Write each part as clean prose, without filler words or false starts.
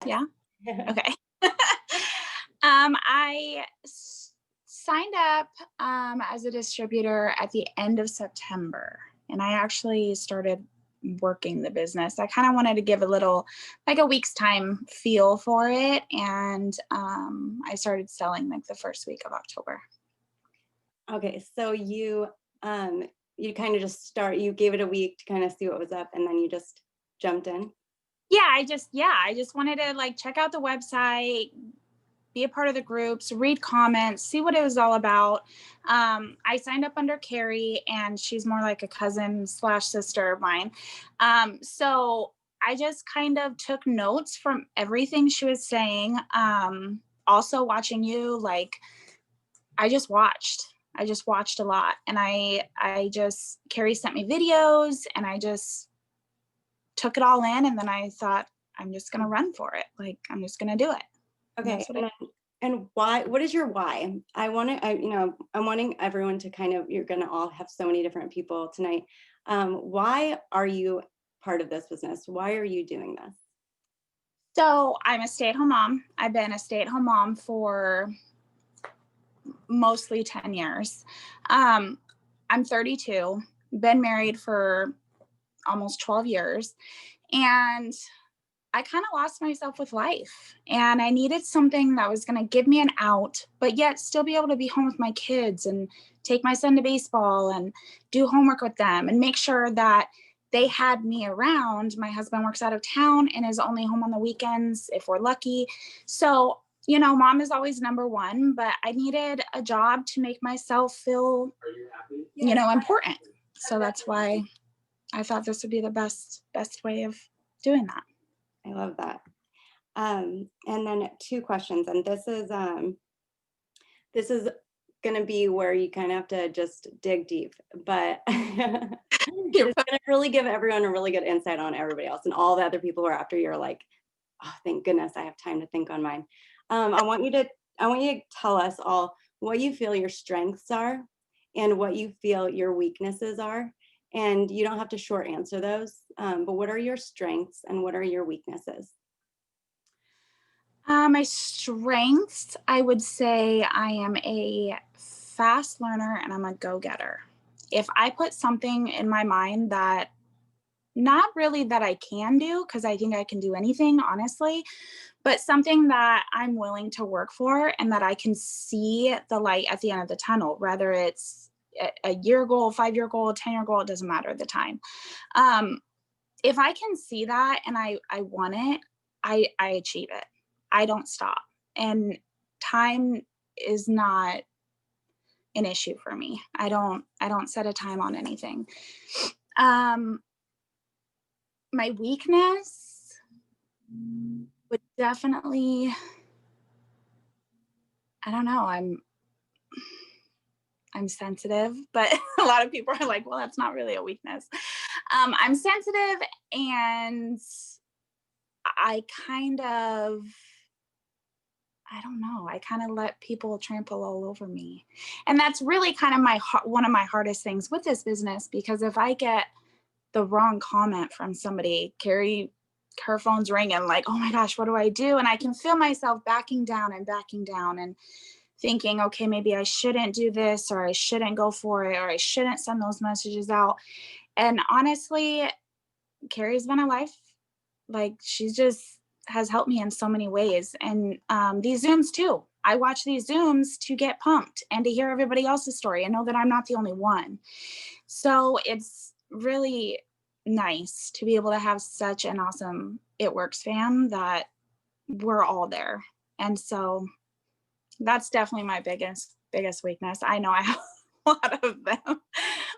Yeah. Okay. Signed up as a distributor at the end of September, and I actually started working the business. I kind of wanted to give a little, like a week's time feel for it, and I started selling like the first week of October. Okay, so you kind of just you gave it a week to kind of see what was up, and then you just jumped in. Yeah, I just wanted to like check out the website, be a part of the groups, read comments, see what it was all about. I signed up under Carrie, and she's more like a cousin / sister of mine. So I just kind of took notes from everything she was saying. Also watching you, like I just watched a lot, and Carrie sent me videos, and I just took it all in, and then I thought, I'm just gonna run for it. Like, I'm just gonna do it. Okay, and why? What is your why? I'm wanting everyone to kind of, you're gonna all have so many different people tonight. Why are you part of this business? Why are you doing this? So I'm a stay-at-home mom. I've been a stay-at-home mom for mostly 10 years. I'm 32, been married for almost 12 years, and I kind of lost myself with life, and I needed something that was going to give me an out, but yet still be able to be home with my kids and take my son to baseball and do homework with them and make sure that they had me around. My husband works out of town and is only home on the weekends if we're lucky. So, mom is always number one, but I needed a job to make myself feel, important. So that's why I thought this would be the best way of doing that. I love that. And then 2 questions, and this is going to be where you kind of have to just dig deep, but it's going to really give everyone a really good insight on everybody else and all the other people who are after you're like, oh, thank goodness I have time to think on mine. I want you to tell us all what you feel your strengths are and what you feel your weaknesses are. And you don't have to short answer those, but what are your strengths and what are your weaknesses? My strengths, I would say I am a fast learner and I'm a go-getter. If I put something in my mind that, not really that I can do, because I think I can do anything, honestly, but something that I'm willing to work for and that I can see the light at the end of the tunnel, whether it's a year goal, 5-year goal, 10-year goal, it doesn't matter the time. If I can see that and I want it, I achieve it. I don't stop. And time is not an issue for me. I don't set a time on anything. My weakness would definitely, I don't know, I'm sensitive, but a lot of people are like, well, that's not really a weakness. I'm sensitive, and I don't know, I kind of let people trample all over me. And that's really kind of one of my hardest things with this business, because if I get the wrong comment from somebody, Carrie, her phone's ringing like, oh my gosh, what do I do? And I can feel myself backing down and thinking, okay, maybe I shouldn't do this, or I shouldn't go for it, or I shouldn't send those messages out. And honestly, Carrie's been a life, like, she's just has helped me in so many ways. And these Zooms too. I watch these Zooms to get pumped and to hear everybody else's story and know that I'm not the only one. So it's really nice to be able to have such an awesome It Works fam that we're all there. And so that's definitely my biggest weakness. I know I have a lot of them,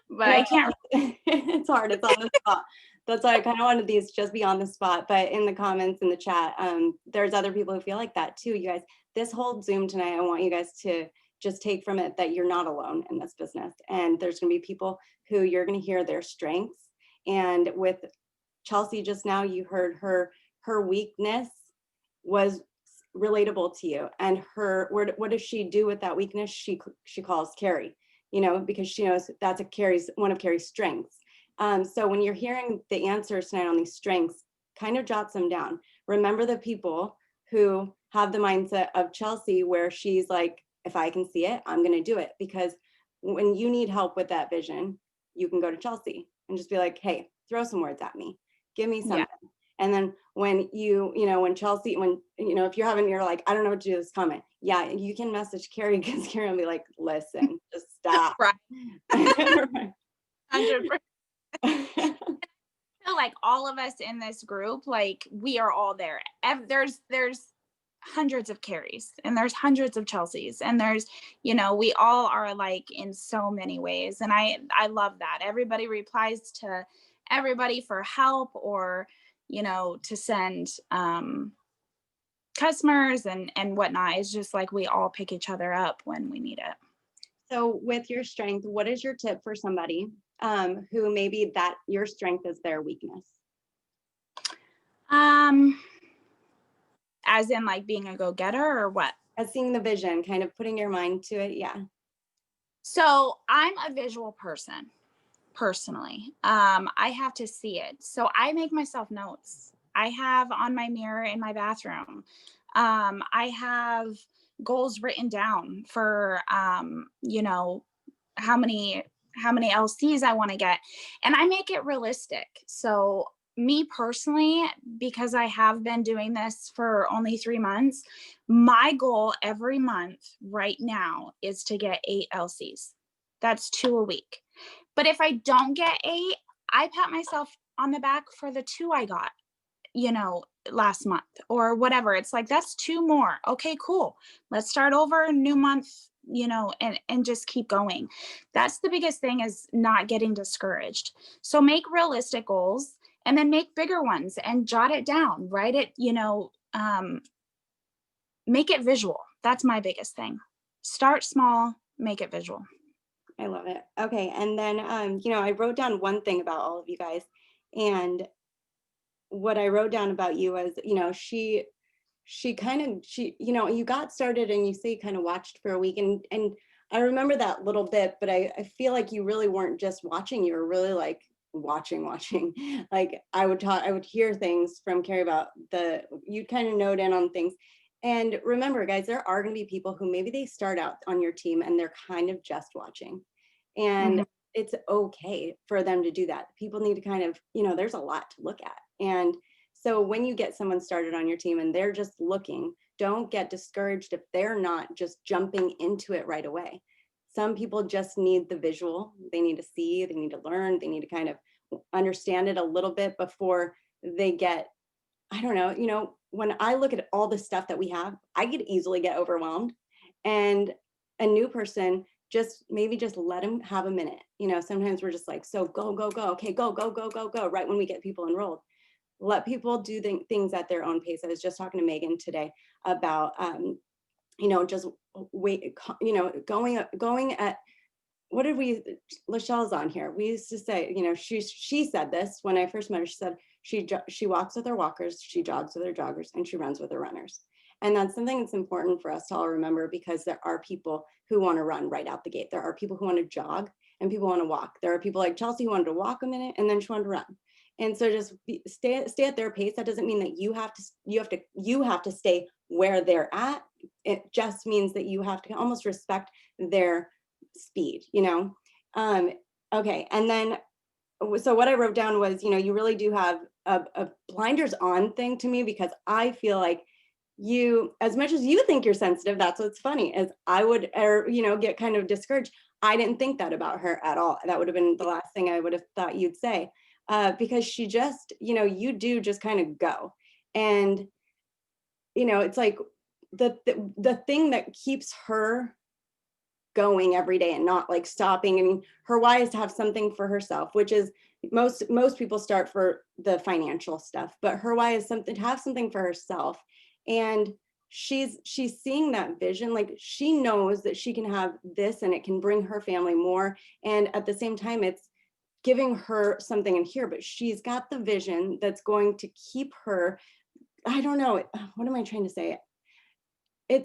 but I can't. It's hard. It's on the spot. That's why I kind of wanted these just be on the spot. But in the comments, in the chat, there's other people who feel like that too. You guys, this whole Zoom tonight, I want you guys to just take from it that you're not alone in this business. And there's going to be people who you're going to hear their strengths. And with Chelsie just now, you heard her weakness was relatable to you. And what does she do with that weakness? She calls Carrie, because she knows that's one of Carrie's strengths. So when you're hearing the answers tonight on these strengths, kind of jot them down. remember the people who have the mindset of Chelsie, where she's like, if I can see it, I'm going to do it. Because when you need help with that vision, you can go to Chelsie and just be like, hey, throw some words at me, give me something. Yeah. And then when when Chelsie, when, if you're having, you're like, I don't know what to do with this comment. Yeah, you can message Carrie, because Carrie will be like, listen, just stop. Right. Right. 100%. I feel like all of us in this group, like we are all there. There's hundreds of Carries, and there's hundreds of Chelseas, and there's, we all are alike in so many ways. And I love that. Everybody replies to everybody for help, or, to send customers and whatnot. It's just like we all pick each other up when we need it. So with your strength, what is your tip for somebody who maybe that your strength is their weakness? As in like being a go-getter, or what? As seeing the vision, kind of putting your mind to it. Yeah. So I'm a visual person, personally. I have to see it. So I make myself notes. I have on my mirror in my bathroom. I have goals written down for, how many LCs I want to get, and I make it realistic. So me personally, because I have been doing this for only 3 months, my goal every month right now is to get 8 LCs. That's 2 a week. But if I don't get 8, I pat myself on the back for the 2 I got, last month or whatever. It's like, that's 2 more. Okay, cool. Let's start over, new month, and just keep going. That's the biggest thing, is not getting discouraged. So make realistic goals, and then make bigger ones and jot it down, write it, make it visual. That's my biggest thing. Start small, make it visual. I love it. Okay. And then, I wrote down one thing about all of you guys, and what I wrote down about you was, you got started, and you say you kind of watched for a week, and I remember that little bit, but I feel like you really weren't just watching, you were really like watching. Like I would hear things from Carrie about you'd kind of note in on things. And remember, guys, there are going to be people who maybe they start out on your team and they're kind of just watching, and it's okay for them to do that. People need to kind of, there's a lot to look at. And so when you get someone started on your team and they're just looking, don't get discouraged if they're not just jumping into it right away. Some people just need the visual. They need to see, they need to learn, they need to kind of understand it a little bit before they get, I don't know, when I look at all the stuff that we have, I could easily get overwhelmed. And a new person, just let them have a minute. Sometimes we're just like, so go. Okay, go. Right when we get people enrolled. Let people do things at their own pace. I was just talking to Megan today about, just wait, going at, what did we, Lachelle's on here. We used to say, she said this when I first met her. She said she walks with her walkers, she jogs with her joggers, and she runs with her runners. And that's something that's important for us to all remember, because there are people who want to run right out the gate. There are people who want to jog, and people want to walk. There are people like Chelsie who wanted to walk a minute and then she wanted to run. And so just stay at their pace. That doesn't mean that you have to stay where they're at. It just means that you have to almost respect their speed, okay. And then, so what I wrote down was, you really do have a blinders on thing to me, because I feel like you, as much as you think you're sensitive, that's what's funny, is I would, get kind of discouraged. I didn't think that about her at all. That would have been the last thing I would have thought you'd say. Because she just, you do just kind of go. And, it's like the thing that keeps her going every day and not like stopping. I mean, her why is to have something for herself, which is most people start for the financial stuff, but her why is to have something for herself. And she's seeing that vision. Like, she knows that she can have this and it can bring her family more. And at the same time, it's giving her something in here, but she's got the vision that's going to keep her, I don't know, what am I trying to say? I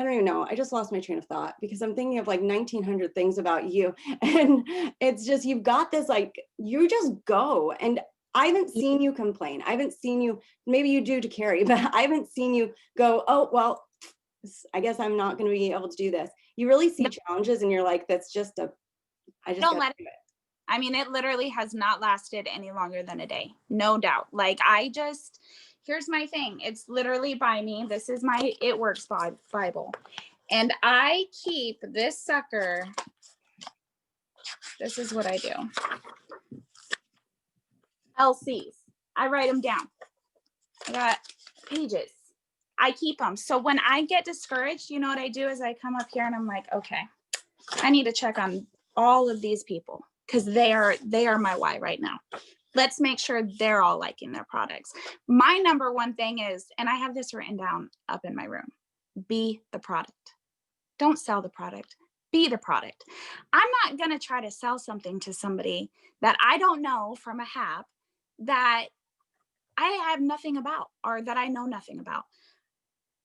don't even know. I just lost my train of thought, because I'm thinking of like 1900 things about you. And it's just, you've got this, like, you just go. And I haven't seen you complain. I haven't seen you, maybe you do to Carrie, but I haven't seen you go, oh, well, I guess I'm not going to be able to do this. You really see challenges and you're like, that's just I just don't gotta let do it. I mean, it literally has not lasted any longer than a day. No doubt. Like here's my thing. It's literally by me. This is my It Works Bible. And I keep this sucker. This is what I do. LCs. I write them down. I got pages. I keep them. So when I get discouraged, you know what I do is I come up here and I'm like, okay, I need to check on all of these people because they are my why right now. Let's make sure they're all liking their products. My number one thing is, and I have this written down up in my room, be the product. Don't sell the product. Be the product. I'm not going to try to sell something to somebody that I don't know from a hap that I have nothing about or that I know nothing about.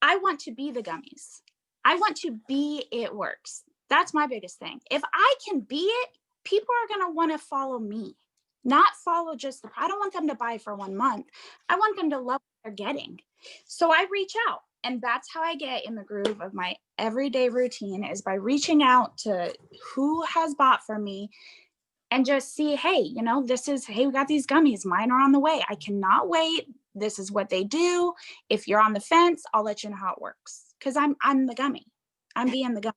I want to be the gummies. I want to be It Works. That's my biggest thing. If I can be it, people are going to want to follow me, not follow just I don't want them to buy for 1 month. I want them to love what they're getting. So I reach out, and that's how I get in the groove of my everyday routine, is by reaching out to who has bought from me and just see, hey, you know, hey, we got these gummies. Mine are on the way. I cannot wait. This is what they do. If you're on the fence, I'll let you know how it works. Because I'm the gummy. I'm being the gummy.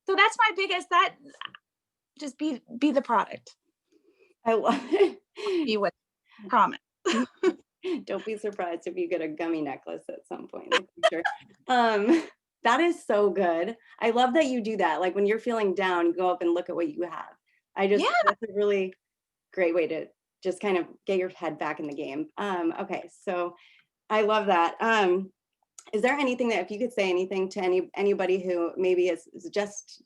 So that's my biggest, just be the product. I love it. Be with, promise. Don't be surprised if you get a gummy necklace at some point in the future. That is so good. I love that you do that. Like when you're feeling down, you go up and look at what you have. That's a really great way to just kind of get your head back in the game. Okay, so I love that. Is there anything that, if you could say anything to anybody who maybe is just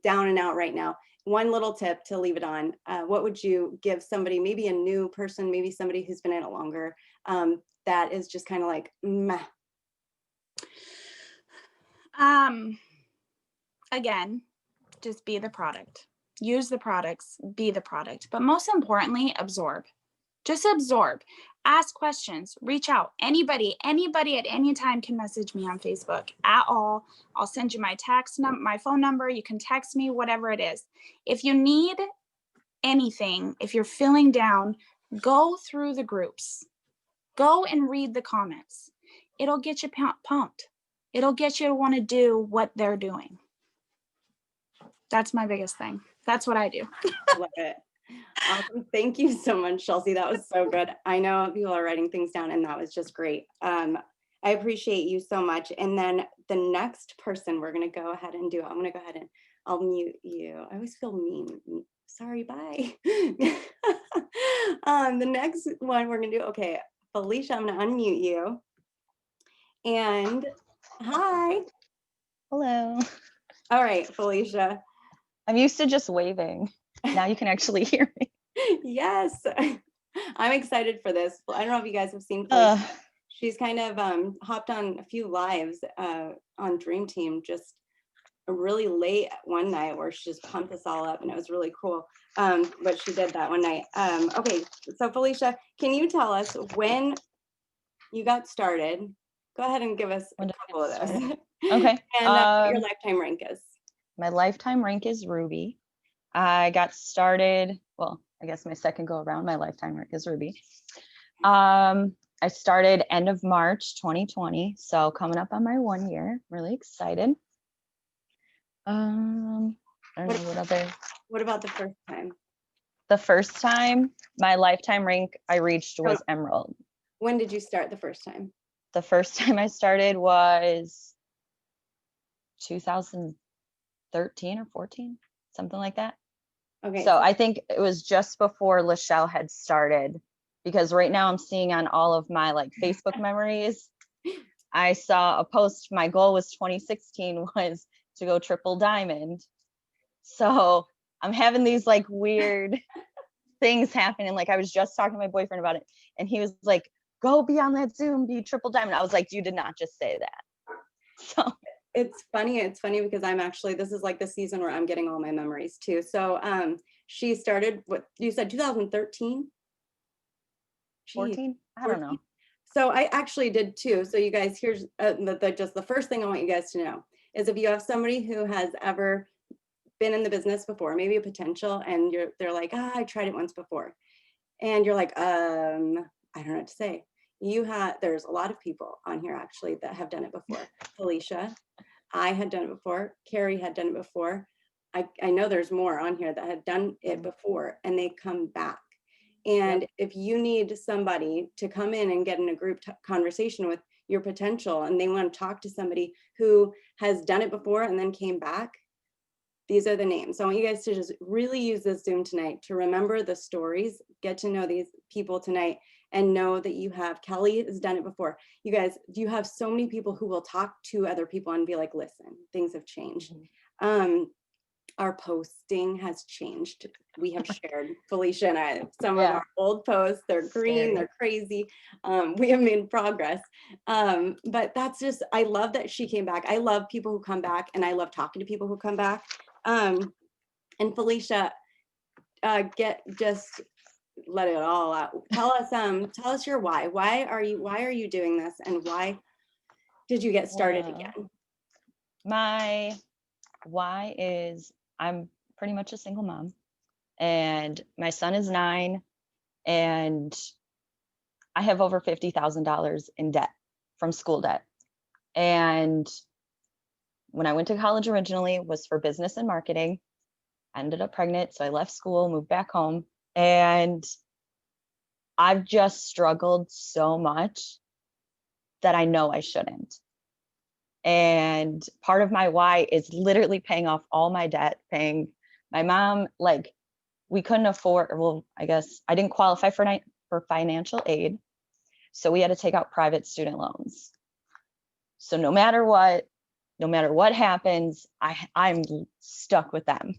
down and out right now, one little tip to leave it on, what would you give somebody, maybe a new person, maybe somebody who's been in it longer, that is just kind of like, meh? Again, just be the product. Use the products, be the product. But most importantly, absorb. Just absorb. Ask questions. Reach out. Anybody at any time can message me on Facebook at all. I'll send you my my phone number. You can text me, whatever it is. If you need anything, if you're feeling down, go through the groups. Go and read the comments. It'll get you pumped. It'll get you to want to do what they're doing. That's my biggest thing. That's what I do. I love it. Awesome. Thank you so much, Chelsie. That was so good. I know people are writing things down and that was just great. I appreciate you so much. And then the next person we're going to go ahead and do, I'm going to go ahead and I'll mute you. I always feel mean. Sorry, bye. The next one we're going to do, okay, Felicia, I'm going to unmute you. And hi. Hello. All right, Felicia. I'm used to just waving. Now you can actually hear me. Yes. I'm excited for this. I don't know if you guys have seen Felicia. She's kind of hopped on a few lives on Dream Team just really late one night where she just pumped us all up and it was really cool. But she did that one night. Okay, so Felicia, can you tell us when you got started? Go ahead and give us a couple of those. Okay. And what your lifetime rank is. My lifetime rank is Ruby. I got started, well, I guess my second go around, my lifetime rank is Ruby. I started end of March 2020, so coming up on my 1 year. Really excited. I don't know what other. What about the first time? The first time, my lifetime rank I reached was Emerald. When did you start the first time? The first time I started was 2013 or 14, something like that. Okay. So I think it was just before Lachelle had started, because right now I'm seeing on all of my like Facebook memories, I saw a post, my goal was 2016 was to go triple diamond. So I'm having these like weird things happening. Like I was just talking to my boyfriend about it and he was like, go be on that Zoom, be triple diamond. I was like, you did not just say that. So it's funny because I'm actually, this is like the season where I'm getting all my memories too. So she started, what you said, 2013? Geez, 14? I don't 14. know. So I actually did too. So you guys, here's just the first thing I want you guys to know is if you have somebody who has ever been in the business before, maybe a potential, and they're like, I tried it once before. And you're like, I don't know what to say. There's a lot of people on here actually that have done it before. Felicia, I had done it before. Carrie had done it before. I know there's more on here that had done it before and they come back. And if you need somebody to come in and get in a group conversation with your potential and they want to talk to somebody who has done it before and then came back, these are the names. So I want you guys to just really use this Zoom tonight to remember the stories, get to know these people tonight, and know that you have, Kelly has done it before. You guys, you have so many people who will talk to other people and be like, listen, things have changed. Our posting has changed. We have shared, Felicia and I, some of our old posts. They're green, they're crazy. We have made progress. But that's just, I love that she came back. I love people who come back and I love talking to people who come back. And Felicia, just let it all out. Tell us your why. Why are you doing this and why did you get started again? My why is I'm pretty much a single mom and my son is 9 and I have over $50,000 in debt from school debt. And when I went to college originally was for business and marketing. I ended up pregnant, so I left school, moved back home, and I've just struggled so much that I know I shouldn't. And part of my why is literally paying off all my debt, paying my mom, like we couldn't afford, well, I guess I didn't qualify for financial aid. So we had to take out private student loans. So no matter what happens, I'm stuck with them.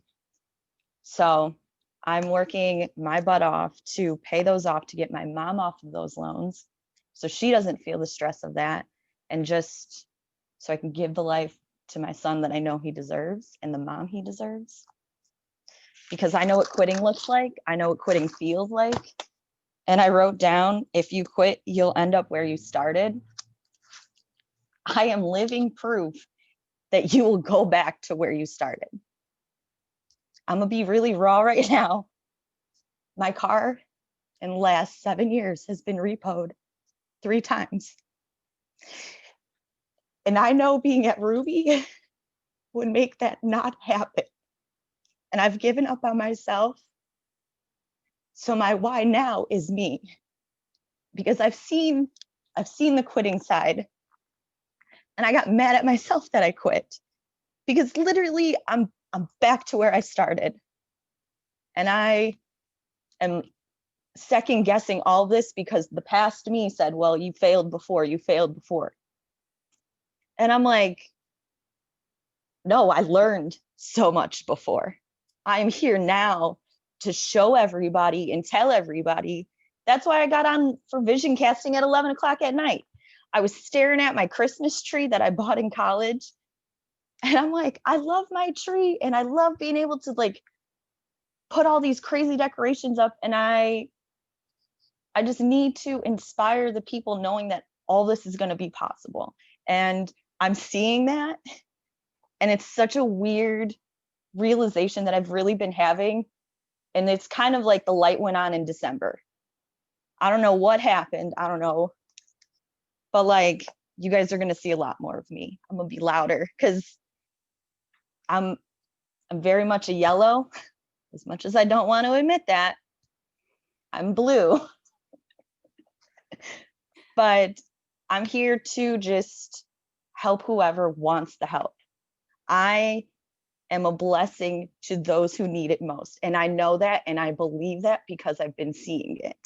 So I'm working my butt off to pay those off to get my mom off of those loans so she doesn't feel the stress of that, and just so I can give the life to my son that I know he deserves and the mom he deserves. Because I know what quitting looks like. I know what quitting feels like. And I wrote down, if you quit, you'll end up where you started. I am living proof that you will go back to where you started. I'm gonna be really raw right now. My car in the last 7 years has been repoed 3 times. And I know being at Ruby would make that not happen. And I've given up on myself. So my why now is me. Because I've seen the quitting side. And I got mad at myself that I quit. Because literally I'm back to where I started. And I am second guessing all this because the past me said, well, you failed before. And I'm like, no, I learned so much before. I'm here now to show everybody and tell everybody. That's why I got on for vision casting at 11 o'clock at night. I was staring at my Christmas tree that I bought in college. And I'm like, I love my tree and I love being able to like put all these crazy decorations up. And I just need to inspire the people knowing that all this is going to be possible. And I'm seeing that. And it's such a weird realization that I've really been having. And it's kind of like the light went on in December. I don't know what happened. I don't know. But like, you guys are going to see a lot more of me. I'm going to be louder because I'm very much a yellow, as much as I don't want to admit that. I'm blue. But I'm here to just help whoever wants the help. I am a blessing to those who need it most. And I know that and I believe that because I've been seeing it.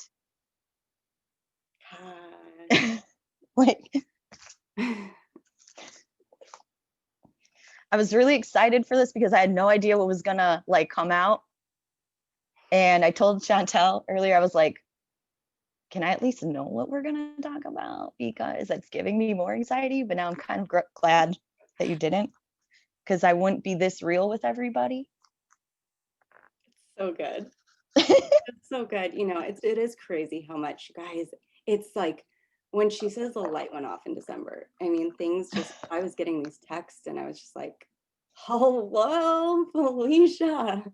Like, I was really excited for this because I had no idea what was gonna like come out. And I told Chantel earlier, I was like, can I at least know what we're gonna talk about? Because that's giving me more anxiety, but now I'm kind of glad that you didn't, because I wouldn't be this real with everybody. So good. That's so good. You know, it is crazy how much, guys, it's like when she says the light went off in December, I mean, things just, I was getting these texts and I was just like, hello, Felicia.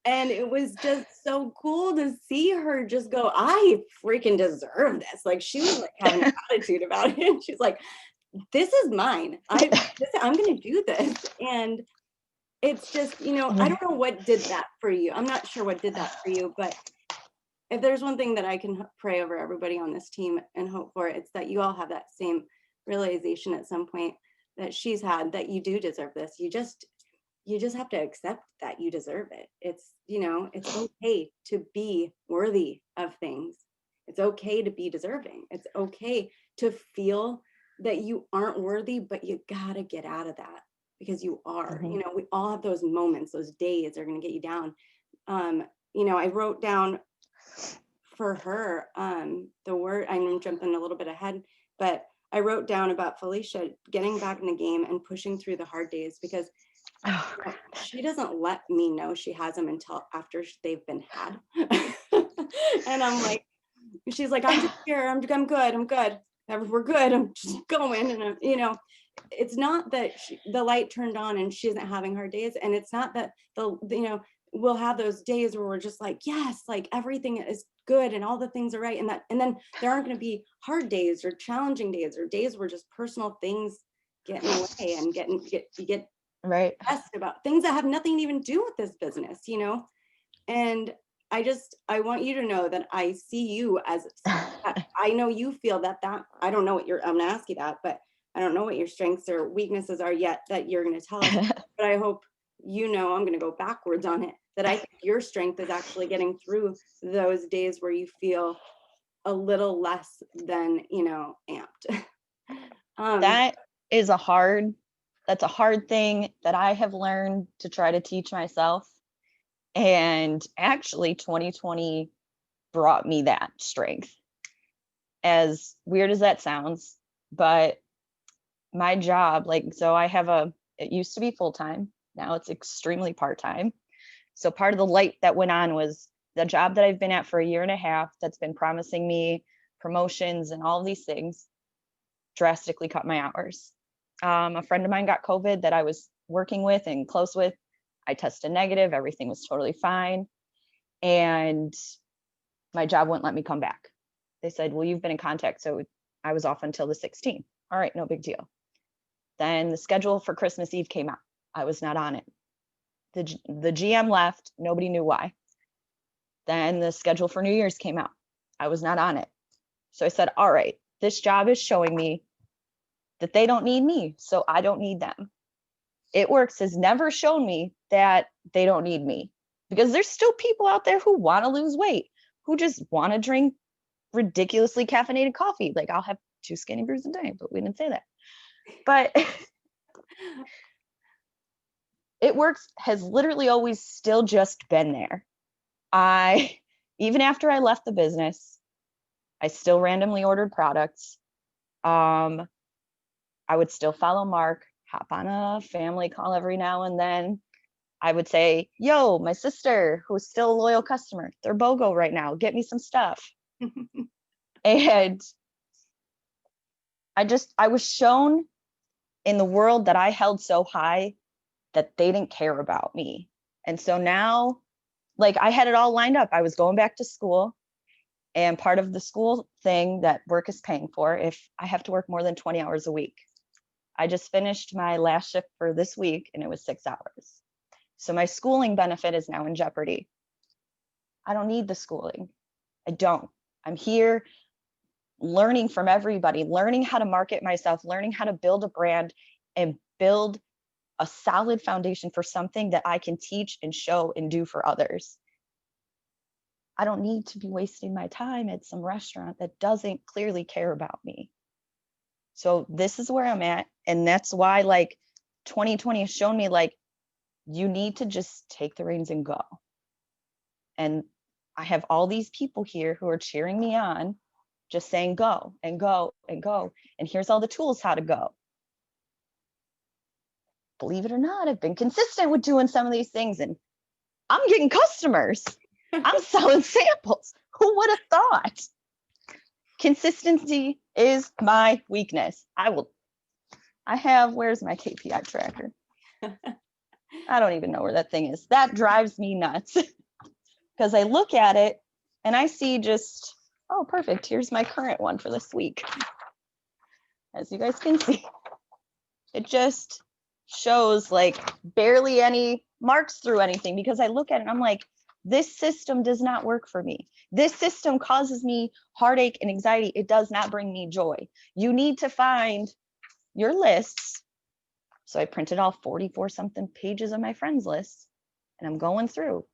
And it was just so cool to see her just go, I freaking deserve this. Like she was like having an attitude about it. And she's like, this is mine. I'm going to do this. And it's just, you know, I don't know what did that for you. I'm not sure what did that for you, but if there's one thing that I can pray over everybody on this team and hope for, it's that you all have that same realization at some point that she's had, that you do deserve this. You just have to accept that you deserve it. It's, you know, it's okay to be worthy of things. It's okay to be deserving. It's okay to feel that you aren't worthy, but you gotta get out of that because you are. You know, we all have those moments, those days are going to get you down. You know, I wrote down for her the word, I'm jumping a little bit ahead, but I wrote down about Felicia getting back in the game and pushing through the hard days, because you know, she doesn't let me know she has them until after they've been had. And I'm like, she's like, I'm just here, I'm good, we're good, I'm just going. And you know, it's not that the light turned on and she isn't having hard days, and it's not that you know, we'll have those days where we're just like, yes, like everything is good and all the things are right, and then there aren't going to be hard days or challenging days or days where just personal things get in the way and you get right. stressed about things that have nothing to even do with this business, you know. And I want you to know that I see you as, I know you feel that I don't know what I'm gonna ask you that, but I don't know what your strengths or weaknesses are yet that you're going to tell us. But I hope, you know, I'm going to go backwards on it, that I think your strength is actually getting through those days where you feel a little less than, you know, amped. That's a hard thing that I have learned to try to teach myself. And actually 2020 brought me that strength. As weird as that sounds, but my job, like, so it used to be full-time. Now it's extremely part-time. So part of the light that went on was the job that I've been at for a year and a half that's been promising me promotions and all of these things drastically cut my hours. A friend of mine got COVID that I was working with and close with. I tested negative, everything was totally fine. And my job wouldn't let me come back. They said, well, you've been in contact. So I was off until the 16th. All right, no big deal. Then the schedule for Christmas Eve came out. I was not on it. The GM left. Nobody knew why. Then the schedule for New Year's came out. I was not on it. So I said, all right, this job is showing me that they don't need me, so I don't need them. It Works has never shown me that they don't need me, because there's still people out there who want to lose weight, who just want to drink ridiculously caffeinated coffee. Like, I'll have 2 skinny brews a day, but we didn't say that. But It Works has literally always still just been there. Even after I left the business, I still randomly ordered products. I would still follow Mark, hop on a family call every now and then. I would say, yo, my sister, who's still a loyal customer, they're BOGO right now, get me some stuff. And I was shown in the world that I held so high that they didn't care about me. And so now, like, I had it all lined up. I was going back to school, and part of the school thing that work is paying for, if I have to work more than 20 hours a week. I just finished my last shift for this week and it was 6 hours. So my schooling benefit is now in jeopardy. I don't need the schooling. I don't. I'm here learning from everybody, learning how to market myself, learning how to build a brand and build a solid foundation for something that I can teach and show and do for others. I don't need to be wasting my time at some restaurant that doesn't clearly care about me. So this is where I'm at. And that's why, like, 2020 has shown me, like, you need to just take the reins and go. And I have all these people here who are cheering me on, just saying, go and go and go. And here's all the tools how to go. Believe it or not, I've been consistent with doing some of these things and I'm getting customers. I'm selling samples. Who would have thought? Consistency is my weakness. Where's my KPI tracker? I don't even know where that thing is. That drives me nuts because I look at it and I see just, oh, perfect. Here's my current one for this week. As you guys can see, it just shows like barely any marks through anything because I look at it and I'm like, this system does not work for me. This system causes me heartache and anxiety. It does not bring me joy. You need to find your lists. So I printed all 44 something pages of my friends lists and I'm going through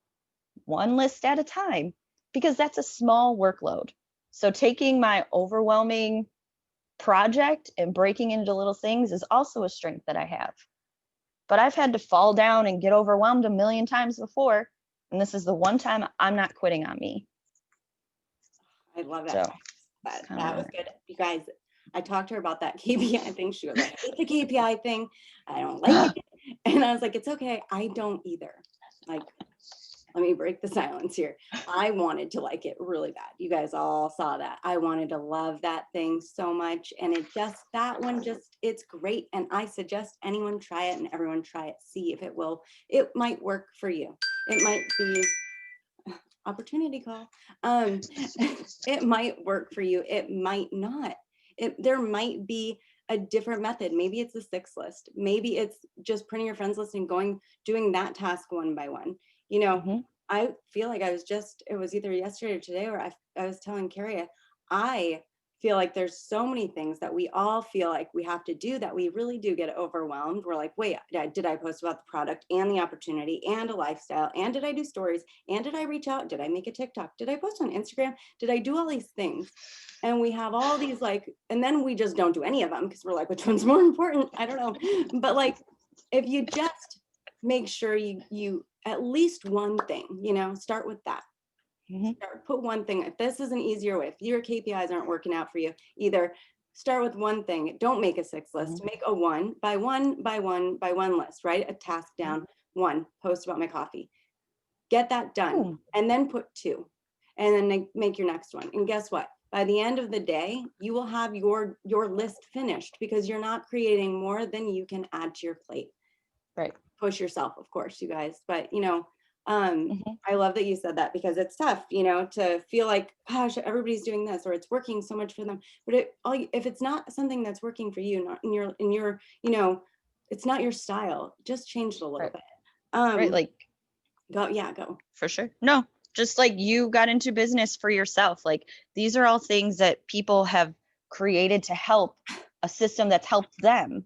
one list at a time because that's a small workload. So taking my overwhelming project and breaking into little things is also a strength that I have. But I've had to fall down and get overwhelmed a million times before. And this is the one time I'm not quitting on me. I love that. So that was good. You guys, I talked to her about that KPI thing. She was like, I hate the KPI thing. I don't like it. And I was like, it's okay. I don't either. Like, let me break the silence here. I wanted to like it really bad. You guys all saw that. I wanted to love that thing so much. And it's great. And I suggest anyone try it and everyone try it. See if it might work for you. It might be opportunity call. It might work for you. It might not. There might be a different method. Maybe it's a 6 list. Maybe it's just printing your friends list and doing that task one by one. You know, I feel like it was either yesterday or today where I was telling Carrie, I feel like there's so many things that we all feel like we have to do that we really do get overwhelmed. We're like, wait, did I post about the product and the opportunity and a lifestyle? And did I do stories? And did I reach out? Did I make a TikTok? Did I post on Instagram? Did I do all these things? And we have all these and then we just don't do any of them because we're like, which one's more important? I don't know. But like, if you just make sure you at least one thing, start with that. Put one thing. If this is an easier way, if your KPIs aren't working out for you, either start with one thing. Don't make a 6 list. Make a 1 by 1 by 1 by 1 list, right? A task down. 1, post about my coffee. Get that done. And then put 2. And then make your next one. And guess what? By the end of the day, you will have your list finished because you're not creating more than you can add to your plate. Right. Push yourself, of course, you guys. But, I love that you said that because it's tough, to feel like, gosh, everybody's doing this or it's working so much for them. But if it's not something that's working for you, not in your, it's not your style, just change it a little bit. Right. Like, go. For sure. No, just like you got into business for yourself. Like these are all things that people have created to help a system that's helped them.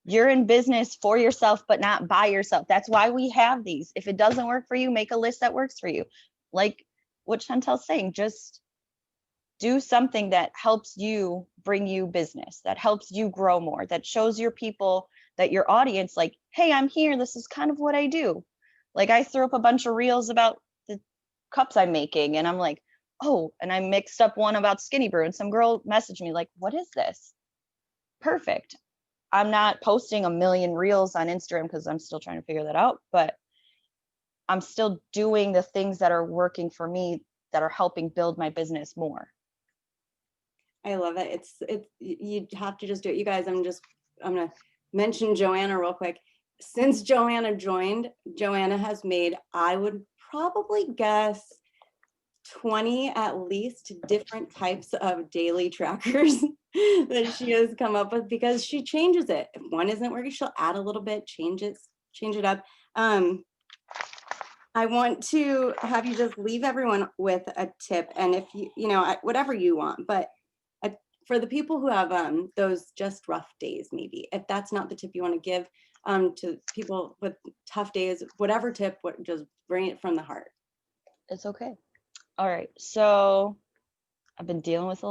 You're in business for yourself, but not by yourself. That's why we have these. If it doesn't work for you, make a list that works for you. Like what Chantel's saying, just do something that helps you bring you business, that helps you grow more, that shows your people, that your audience, like, hey, I'm here. This is kind of what I do. Like I threw up a bunch of reels about the cups I'm making and I'm like, oh, and I mixed up one about Skinny Brew and some girl messaged me like, what is this? Perfect. I'm not posting a million reels on Instagram because I'm still trying to figure that out, but I'm still doing the things that are working for me that are helping build my business more. I love it. It's you have to just do it. You guys, I'm gonna mention JoAnna real quick. Since JoAnna joined, JoAnna has made, I would probably guess 20 at least different types of daily trackers that she has come up with because she changes it. If one isn't working, she'll add a little bit, change it up. I want to have you just leave everyone with a tip, and if you whatever you want, but for the people who have those just rough days, maybe if that's not the tip you want to give to people with tough days, whatever tip, just bring it from the heart. It's okay. All right. So I've been dealing with a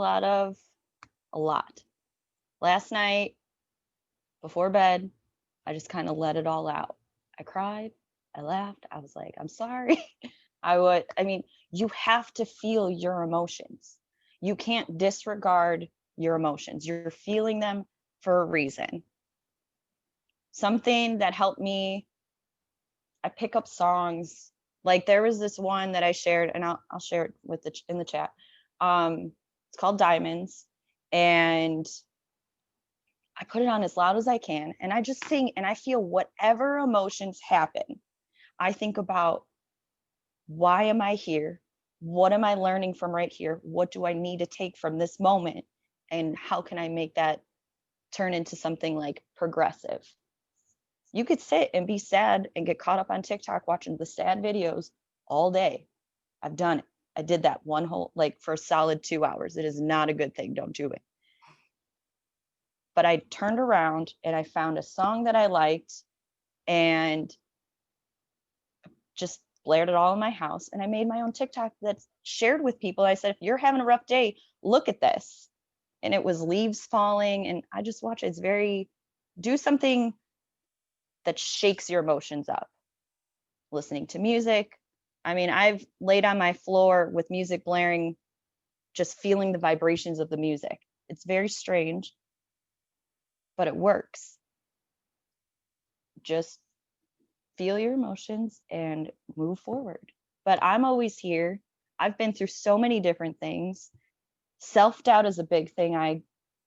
lot. Last night before bed, I just kind of let it all out. I cried. I laughed. I was like, I'm sorry. You have to feel your emotions. You can't disregard your emotions. You're feeling them for a reason. Something that helped me, I pick up songs Like there was this one that I shared, and I'll share it with in the chat. It's called Diamonds, and I put it on as loud as I can, and I just sing, and I feel whatever emotions happen. I think about, why am I here? What am I learning from right here? What do I need to take from this moment? And how can I make that turn into something like progressive? You could sit and be sad and get caught up on TikTok watching the sad videos all day. I've done it. I did that one whole, like for a solid 2 hours. It is not a good thing. Don't do it. But I turned around and I found a song that I liked and just blared it all in my house. And I made my own TikTok that's shared with people. I said, if you're having a rough day, look at this. And it was leaves falling. And I just watch it. It's do something that shakes your emotions up. Listening to music. I mean, I've laid on my floor with music blaring, just feeling the vibrations of the music. It's very strange, but it works. Just feel your emotions and move forward. But I'm always here. I've been through so many different things. Self-doubt is a big thing I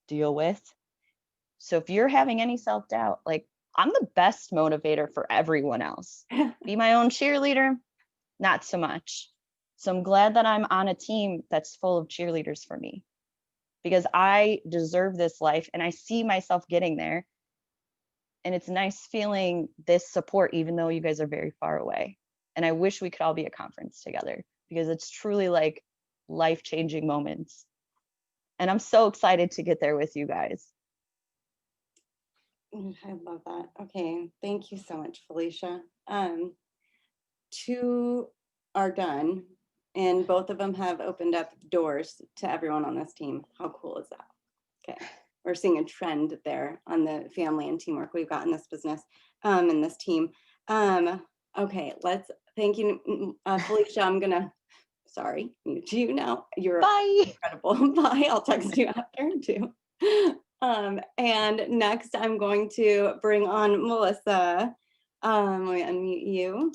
deal with. So if you're having any self-doubt, like, I'm the best motivator for everyone else. Be my own cheerleader, not so much. So I'm glad that I'm on a team that's full of cheerleaders for me, because I deserve this life and I see myself getting there. And it's nice feeling this support, even though you guys are very far away. And I wish we could all be at conference together, because it's truly like life-changing moments. And I'm so excited to get there with you guys. I love that. Okay, thank you so much, Felicia. 2 are done, and both of them have opened up doors to everyone on this team. How cool is that? Okay, we're seeing a trend there on the family and teamwork we've got in this business, in this team. Okay, thank you, Felicia. I'm gonna, sorry, mute you now. You're Bye. incredible. Bye, I'll text you after too. And next I'm going to bring on Mullissa. Let me unmute you.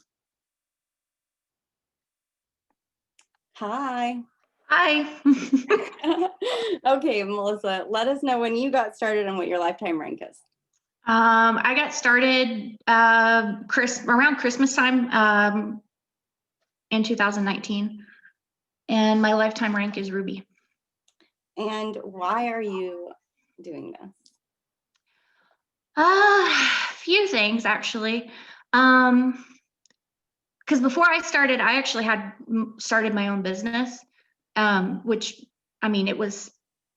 Hi. Hi. Okay, Mullissa, let us know when you got started and what your lifetime rank is. I got started around Christmas time in 2019, and my lifetime rank is Ruby. And why are you doing this? Few things actually. Because before I started, I actually had started my own business, which, I mean, it was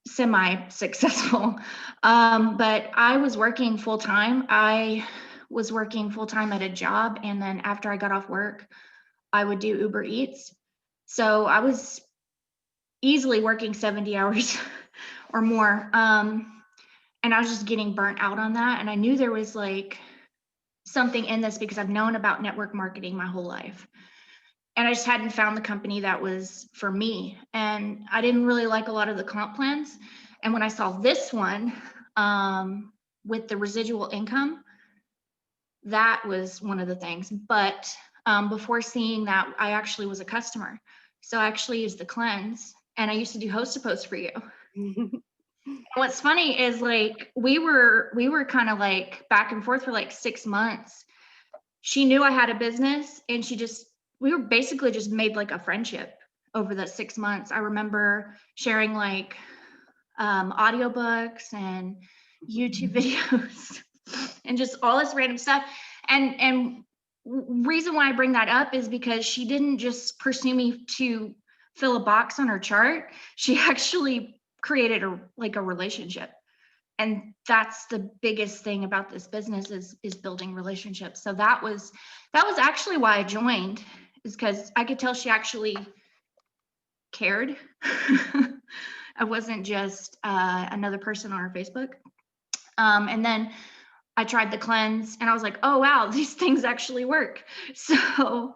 semi-successful, but I was working full-time. I was working full-time at a job, and then after I got off work, I would do Uber Eats. So I was easily working 70 hours or more, and I was just getting burnt out on that. And I knew there was like something in this because I've known about network marketing my whole life. And I just hadn't found the company that was for me. And I didn't really like a lot of the comp plans. And when I saw this one with the residual income, that was one of the things. But before seeing that, I actually was a customer. So I actually used the cleanse, and I used to do host to post for you. What's funny is like we were kind of like back and forth for like 6 months. She knew I had a business, and we were basically just made like a friendship over the 6 months. I remember sharing like audiobooks and YouTube videos and just all this random stuff. And reason why I bring that up is because she didn't just pursue me to fill a box on her chart. She actually created a relationship. And that's the biggest thing about this business is building relationships. So that was actually why I joined, is because I could tell she actually cared. I wasn't just another person on her Facebook. And then I tried the cleanse, and I was like, oh wow, these things actually work. So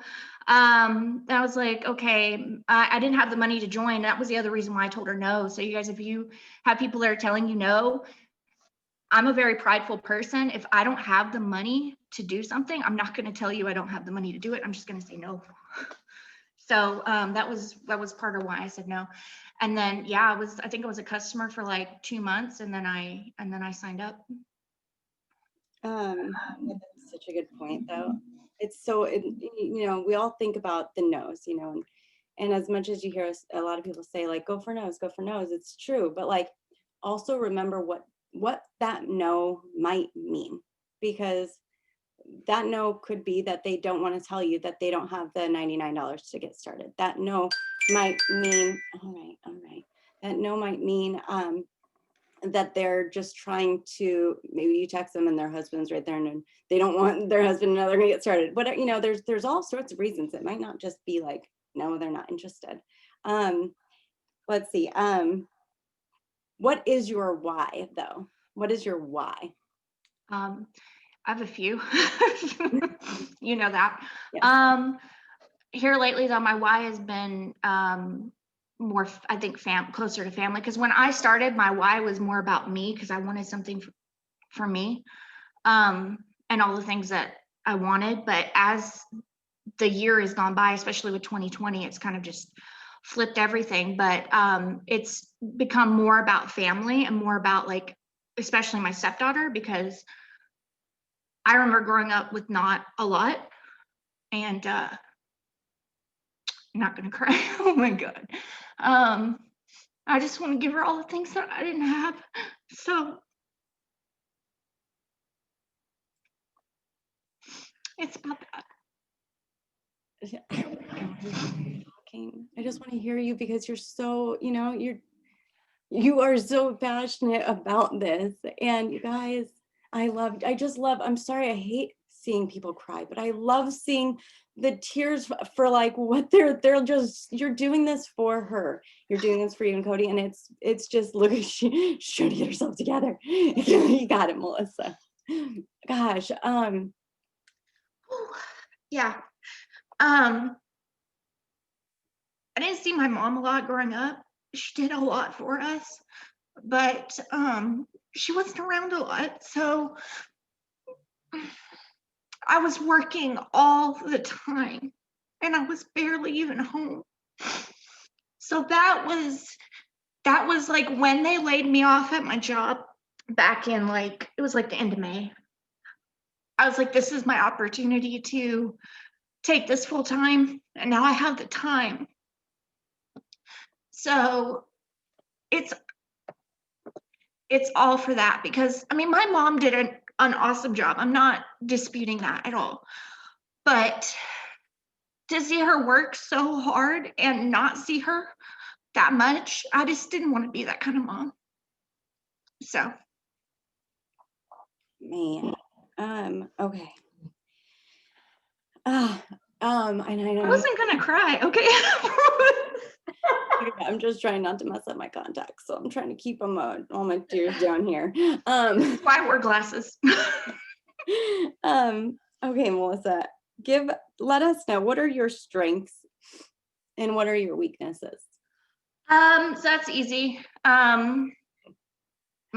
I was like, okay, I didn't have the money to join. That was the other reason why I told her no. So you guys, if you have people that are telling you no, I'm a very prideful person. If I don't have the money to do something, I'm not going to tell you I don't have the money to do it. I'm just going to say no. So that was part of why I said no. And then yeah, I think I was a customer for like 2 months, and then I signed up. That's such a good point, though. It's so, you know, we all think about the no's, you know, and as much as you hear a lot of people say, like, go for no's, it's true. But like, also remember what that no might mean, because that no could be that they don't want to tell you that they don't have the $99 to get started. That no might mean, all right. That no might mean that they're just trying to, maybe you text them and their husband's right there and they don't want their husband to know they're gonna get started. But you know, there's all sorts of reasons. It might not just be like, no, they're not interested. Let's see. What is your why though? What is your why? I have a few. You know that. Yes. Here lately though, my why has been more, I think, closer to family, because when I started, my why was more about me, because I wanted something for me, and all the things that I wanted. But as the year has gone by, especially with 2020, it's kind of just flipped everything. But it's become more about family and more about, like, especially my stepdaughter, because I remember growing up with not a lot, and I'm not gonna cry. Oh my God. I just want to give her all the things that I didn't have. So it's about that. I just want to hear you, because you're so, you know, you are so passionate about this. And you guys, I'm sorry, I hate seeing people cry, but I love seeing the tears for like what you're doing this for her. You're doing this for you and Cody. And it's just, look at she trying to get herself together. You got it, Mullissa. Gosh. Yeah. I didn't see my mom a lot growing up. She did a lot for us, but she wasn't around a lot. So I was working all the time and I was barely even home. So that was like when they laid me off at my job back in, like, it was like the end of May. I was like, this is my opportunity to take this full time, and now I have the time. So it's all for that, because I mean, my mom did an awesome job. I'm not disputing that at all. But to see her work so hard and not see her that much, I just didn't want to be that kind of mom. So Man. Okay. I know. I wasn't gonna cry, okay? I'm just trying not to mess up my contacts, so I'm trying to keep them all my tears down here. That's why I wear glasses. Okay, Mullissa, let us know, what are your strengths and what are your weaknesses? So that's easy. My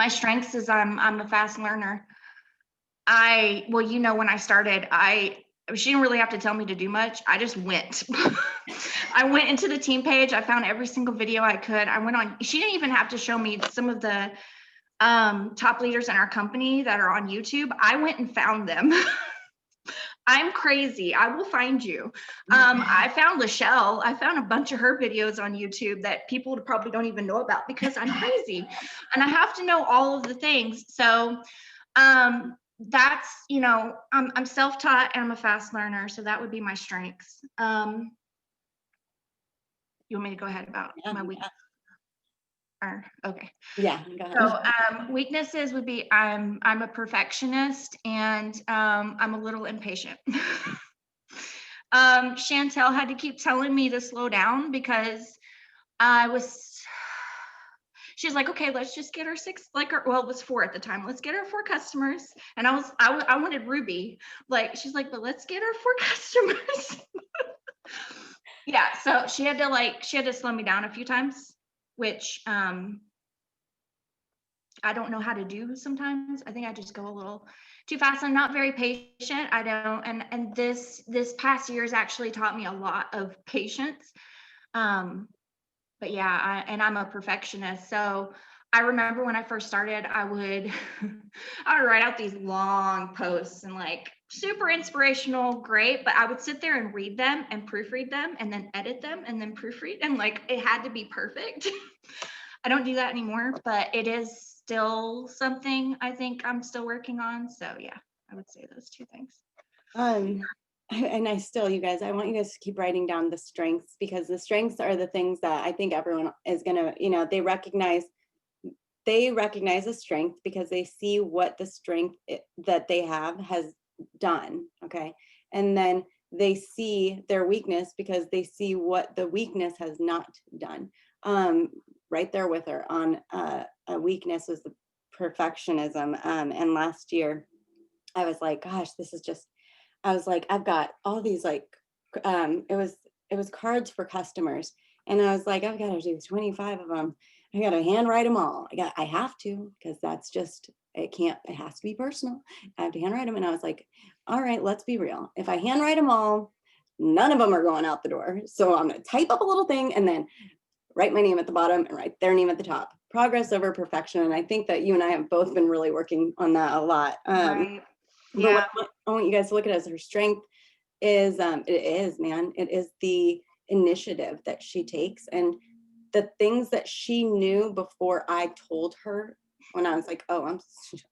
strengths is I'm a fast learner. Well, you know, when I started, she didn't really have to tell me to do much. I just went. I went into the team page. I found every single video I could. I went on. She didn't even have to show me some of the top leaders in our company that are on YouTube. I went and found them. I'm crazy. I will find you. I found Lachelle. I found a bunch of her videos on YouTube that people probably don't even know about, because I'm crazy and I have to know all of the things. So that's, you know, I'm self-taught and I'm a fast learner. So that would be my strengths. You want me to go ahead about my weaknesses? Okay. Yeah, go ahead. So weaknesses would be I'm a perfectionist, and I'm a little impatient. Chantel had to keep telling me to slow down, because she's like, okay, let's just get her well, it was 4 at the time. Let's get her 4 customers. And I wanted Ruby. Like, she's like, but let's get her 4 customers. Yeah. So she had to slow me down a few times, which I don't know how to do sometimes. I think I just go a little too fast. I'm not very patient. I don't, and this past year has actually taught me a lot of patience. But yeah, I'm a perfectionist. So I remember when I first started, I would write out these long posts and like super inspirational, great, but I would sit there and read them and proofread them and then edit them and then proofread, and like it had to be perfect. I don't do that anymore, but it is still something I think I'm still working on. So yeah, I would say those two things. And I still, you guys, I want you guys to keep writing down the strengths, because the strengths are the things that I think everyone is gonna, they recognize a strength because they see what the strength that they have has done. Okay. And then they see their weakness because they see what the weakness has not done. Right there with her on a weakness was the perfectionism. And last year I was like, gosh, I was like, I've got all these like, it was cards for customers. And I was like, I've got to do 25 of them. I got to handwrite them all. I have to, because that's just, it has to be personal. I have to handwrite them. And I was like, all right, let's be real. If I handwrite them all, none of them are going out the door. So I'm going to type up a little thing and then write my name at the bottom and write their name at the top. Progress over perfection. And I think that you and I have both been really working on that a lot. Right. Yeah. But I want you guys to look at it as her strength is, it is the initiative that she takes and the things that she knew before I told her, when I was like, oh,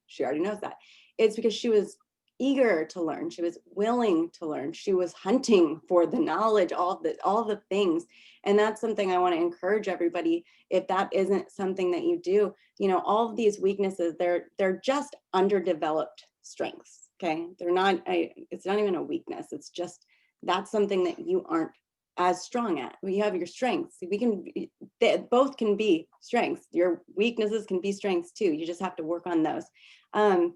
she already knows that. It's because she was eager to learn. She was willing to learn. She was hunting for the knowledge, all the things. And that's something I want to encourage everybody. If that isn't something that you do, all of these weaknesses, they're just underdeveloped strengths. Okay. They're not, it's not even a weakness. It's just, that's something that you aren't as strong at. We have your strengths. They both can be strengths. Your weaknesses can be strengths too. You just have to work on those. And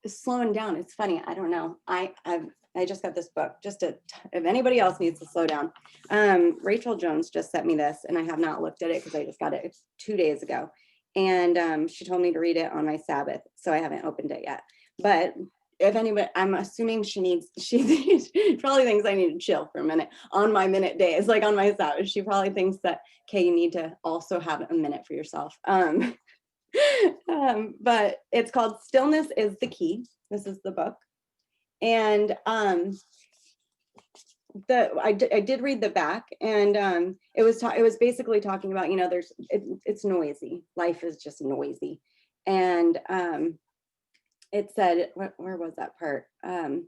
slowing down, it's funny. I don't know. I just got this book if anybody else needs to slow down. Rachel Jones just sent me this and I have not looked at it because I just got it 2 days ago. And she told me to read it on my Sabbath. So I haven't opened it yet, but if anybody, I'm assuming she probably thinks I need to chill for a minute on my minute days, like on my Sabbath. She probably thinks that, okay, you need to also have a minute for yourself. But it's called Stillness is the Key. This is the book. And I did read the back, and it was basically talking about, it's noisy. Life is just noisy. And it said, where was that part? Where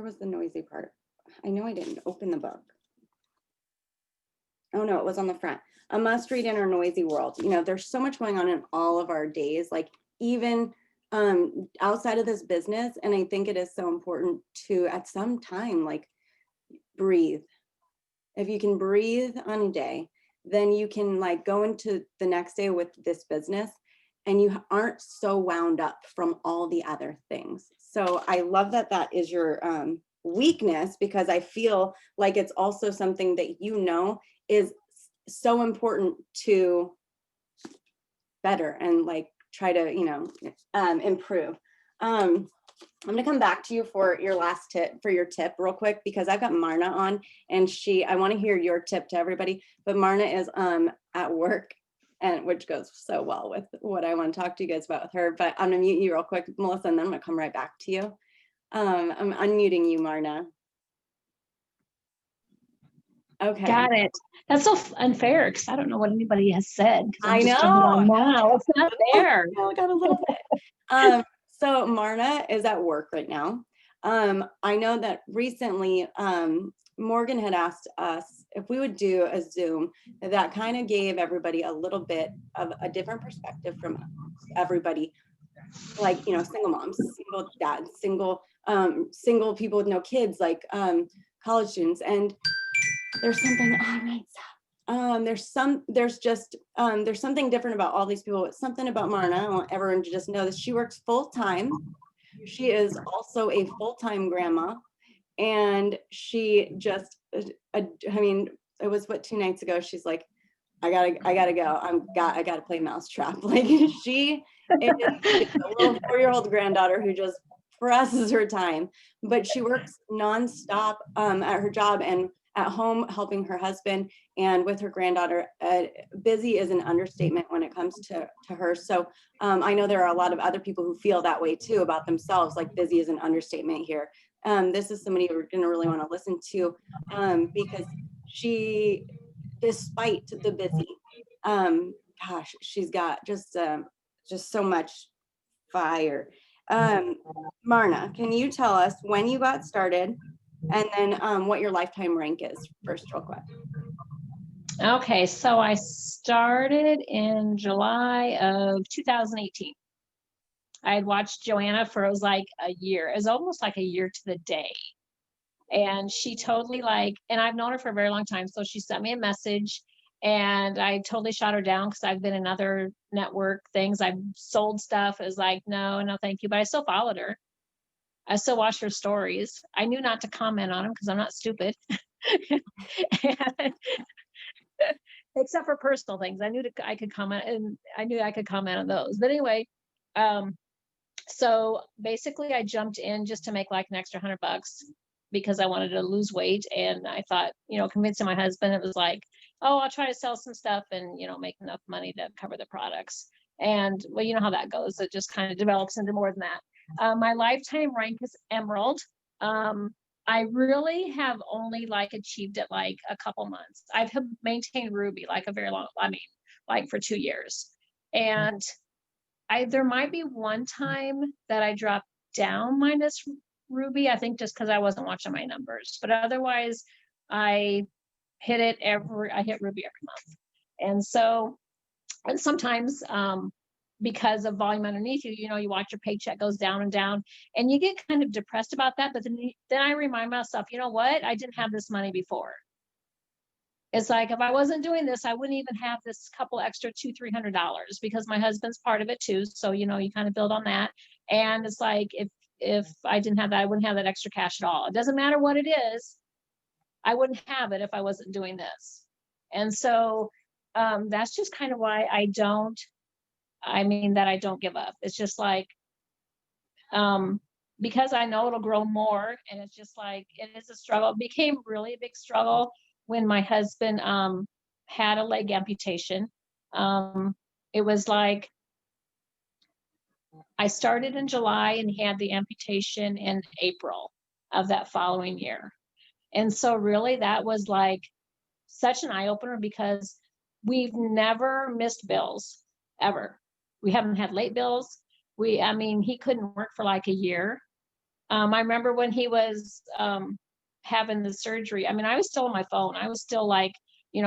was the noisy part? I know I didn't open the book. Oh no, it was on the front. A must read in our noisy world. There's so much going on in all of our days, like even outside of this business. And I think it is so important to, at some time, like breathe. If you can breathe on a day, then you can like go into the next day with this business and you aren't so wound up from all the other things. So I love that that is your weakness, because I feel like it's also something that is so important to better and like try to improve. I'm gonna come back to you for your last tip, for your tip real quick, because I've got Marnia on, and I want to hear your tip to everybody, but Marnia is at work, and which goes so well with what I want to talk to you guys about with her. But I'm gonna mute you real quick, Mullissa, and then I'm gonna come right back to you. I'm unmuting you, Marnia. Okay. Got it. That's so unfair because I don't know what anybody has said. I know. Now it's not there. I got a little bit. So Marnia is at work right now. I know that recently Morgan had asked us if we would do a Zoom that kind of gave everybody a little bit of a different perspective from everybody, like, single moms, single dads, single people with no kids, like college students. And there's something, there's something different about all these people. It's something about Marnia. I want everyone to just know that she works full time. She is also a full-time grandma, and she just, it was what, 2 nights ago, she's like, I gotta go. I gotta play Mousetrap. Like she is a little 4-year-old granddaughter who just presses her time, but she works nonstop at her job and at home helping her husband and with her granddaughter. Busy is an understatement when it comes to her. So I know there are a lot of other people who feel that way too about themselves, like busy is an understatement here. This is somebody we're gonna really want to listen to because she, despite the busy, gosh, she's got just so much fire. Marna, can you tell us when you got started and then what your lifetime rank is first, real quick? Okay, so I started in July of 2018. I had watched JoAnna for, it was like a year. It was almost like a year to the day. And she totally and I've known her for a very long time. So she sent me a message and I totally shot her down because I've been in other network things. I've sold stuff. It was like, no, thank you. But I still followed her. I still watched her stories. I knew not to comment on them because I'm not stupid. Except for personal things. I knew I could comment, and I knew I could comment on those. But anyway, so basically I jumped in just to make like an extra $100 because I wanted to lose weight. And I thought, convincing my husband, it was like, oh, I'll try to sell some stuff and, make enough money to cover the products. And well, you know how that goes. It just kind of develops into more than that. My lifetime rank is Emerald. I really have only achieved it like a couple months. I've maintained Ruby like a very long, like for 2 years. And there might be one time that I dropped down minus Ruby, I think just because I wasn't watching my numbers, but otherwise I hit Ruby every month. And so, and sometimes, because of volume underneath you, you watch your paycheck goes down and down and you get kind of depressed about that. But then I remind myself, you know what? I didn't have this money before. It's like, if I wasn't doing this, I wouldn't even have this couple extra $200-300 because my husband's part of it too. So, you kind of build on that. And it's like, if I didn't have that, I wouldn't have that extra cash at all. It doesn't matter what it is. I wouldn't have it if I wasn't doing this. And so that's just kind of why I don't give up. It's just like, because I know it'll grow more, and it's just like, it is a struggle. It became really a big struggle when my husband had a leg amputation. It was like, I started in July and he had the amputation in April of that following year. And so really that was like such an eye-opener because we've never missed bills ever. We haven't had late bills. He couldn't work for like a year. I remember when he was having the surgery, I was still on my phone. I was still like,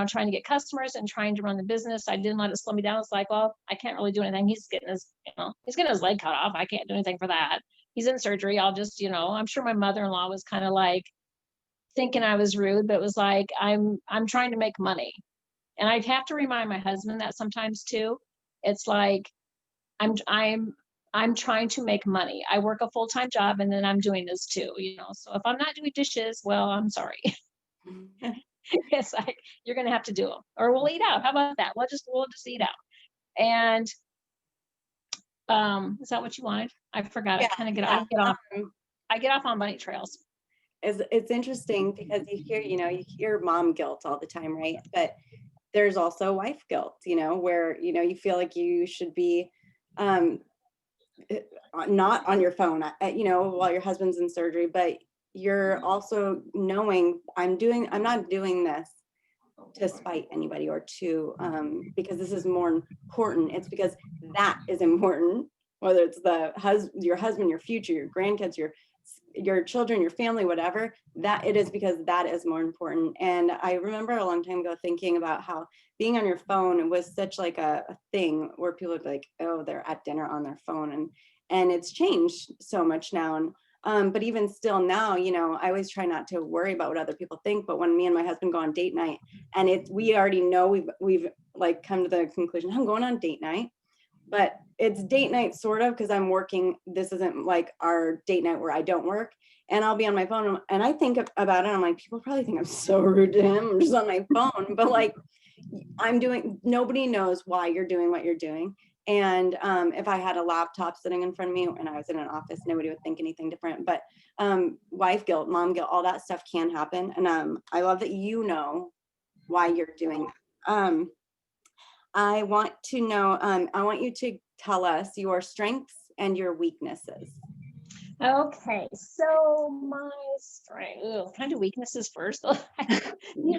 trying to get customers and trying to run the business. I didn't let it slow me down. It's like, well, I can't really do anything. He's getting his leg cut off. I can't do anything for that. He's in surgery. I'll just, I'm sure my mother-in-law was kind of like thinking I was rude, but it was like, I'm trying to make money. And I have to remind my husband that sometimes too. It's like, I'm trying to make money. I work a full-time job and then I'm doing this too, so if I'm not doing dishes, well, I'm sorry. It's like, you're going to have to do them or we'll eat out. How about that? We'll just eat out. And is that what you wanted? I forgot. Yeah, I get off on bunny trails. It's interesting because you hear mom guilt all the time, right? But there's also wife guilt, where, you feel like you should be not on your phone, while your husband's in surgery, but you're also knowing I'm not doing this to spite anybody or to, because this is more important. It's because that is important, whether it's your husband, your future, your grandkids, your children, your family, whatever, that it is because that is more important. And I remember a long time ago thinking about how being on your phone was such like a thing where people would be like, oh, they're at dinner on their phone. And it's changed so much now. And but even still now, I always try not to worry about what other people think. But when me and my husband go on date night, and we already know we've like come to the conclusion, I'm going on date night, but it's date night sort of because I'm working. This isn't like our date night where I don't work. and I'll be on my phone and I think about it. I'm like, people probably think I'm so rude to him. I'm just on my phone, but like nobody knows why you're doing what you're doing. And if I had a laptop sitting in front of me and I was in an office, nobody would think anything different. But wife guilt, mom guilt, all that stuff can happen. And I love that you know why you're doing that. I want to know, I want you to tell us your strengths and your weaknesses. Okay, so my strength, can I do weaknesses first?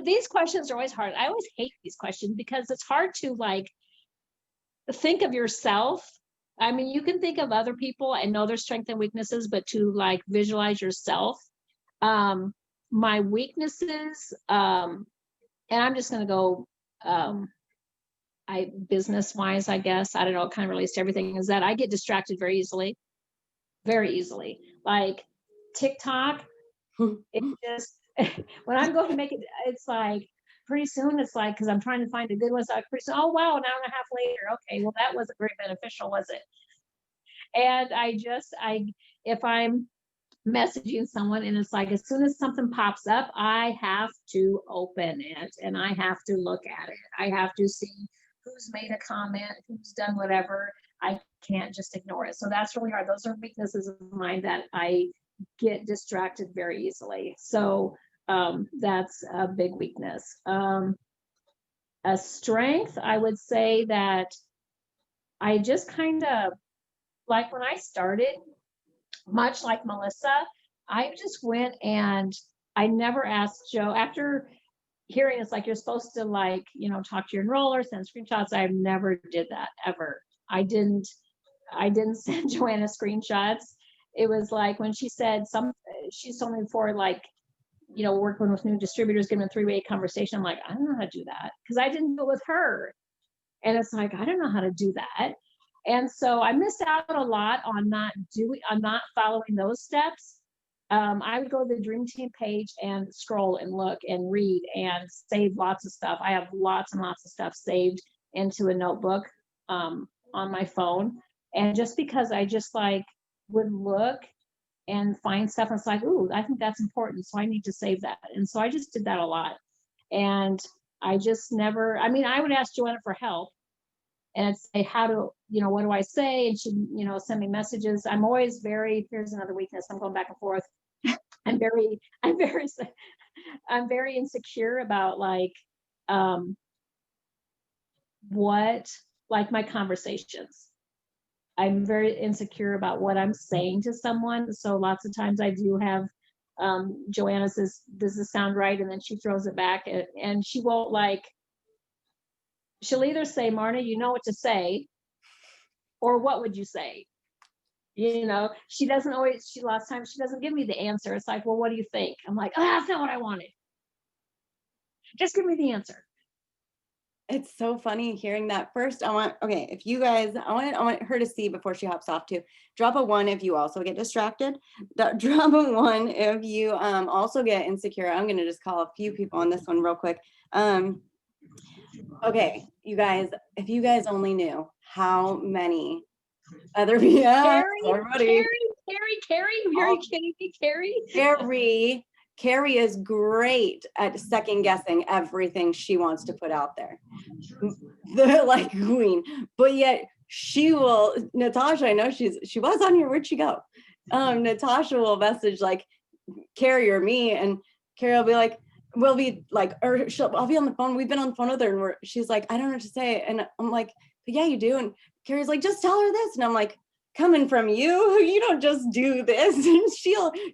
These questions are always hard. I always hate these questions because it's hard to like think of yourself. I mean, you can think of other people and know their strengths and weaknesses, but to like visualize yourself. My weaknesses, and I'm just going to go, business wise, I guess, I don't know, it kind of relates to everything, is that I get distracted very easily. Like TikTok, it just, when I'm going to make it, it's like, pretty soon it's like, because I'm trying to find a good one, so pretty soon, oh wow, an hour and a half later, okay, well that wasn't very beneficial, was it? And if I'm messaging someone and it's like, as soon as something pops up, I have to open it and I have to look at it. I have to see who's made a comment, who's done whatever. I can't just ignore it. So that's really hard. Those are weaknesses of mine, that I get distracted very easily. So that's a big weakness. A strength, I would say that I just kind of, like when I started, much like Mullissa, I just went and I never asked Joe, after hearing it's like, you're supposed to like, talk to your enroller, send screenshots. I never did that ever. I didn't send JoAnna screenshots. It was like when she said she told me before, like, working with new distributors, giving a 3-way conversation. I'm like, I don't know how to do that because I didn't do it with her. And it's like, I don't know how to do that. And so I missed out a lot on not following those steps. I would go to the Dream Team page and scroll and look and read and save lots of stuff. I have lots and lots of stuff saved into a notebook on my phone. And just because I just like would look and find stuff, and it's like, ooh, I think that's important, so I need to save that. And so I just did that a lot. And I just never, I mean, I would ask JoAnna for help and say, what do I say? And she'd, send me messages. I'm always here's another weakness. I'm going back and forth. I'm very insecure about like my conversations. I'm very insecure about what I'm saying to someone. So lots of times I do have JoAnna says, does this sound right? And then she throws it back and she won't she'll either say, Marnia, you know what to say, or what would you say? She doesn't always, last time she doesn't give me the answer. It's like, well, what do you think? I'm like, that's not what I wanted. Just give me the answer. It's so funny hearing that. First, I want her to see before she hops off too. Drop a 1 if you also get distracted. Drop a 1 if you also get insecure. I'm going to just call a few people on this one real quick. Okay, you guys, if you guys only knew how many other people. Carrie is great at second guessing everything she wants to put out there. They're like queen, but yet she will, Natasha, I know she was on here, where'd she go? Natasha will message like Carrie or me, and Carrie will be like, I'll be on the phone. We've been on the phone with her and she's like, I don't know what to say. And I'm like, but yeah, you do. And Carrie's like, just tell her this. And I'm like, coming from you don't just do this. And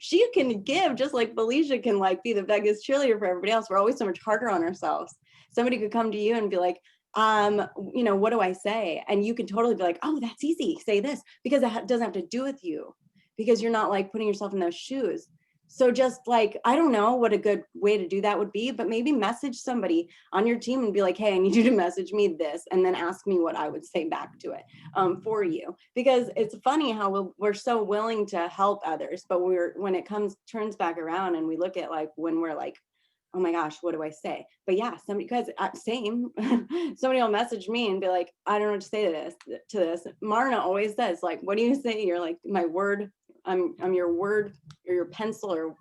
she can give, just like Felicia can like be the biggest cheerleader for everybody else. We're always so much harder on ourselves. Somebody could come to you and be like, what do I say? And you can totally be like, oh, that's easy. Say this, because it doesn't have to do with you, because you're not like putting yourself in those shoes. So just like, I don't know what a good way to do that would be, but maybe message somebody on your team and be like, hey, I need you to message me this, and then ask me what I would say back to it for you. Because it's funny how we're so willing to help others, but when it turns back around and we look at like when we're like, oh my gosh, what do I say? But yeah, somebody will message me and be like, I don't know what to say to this. Marna always says like, what do you say? You're like my word I'm your word or your pencil or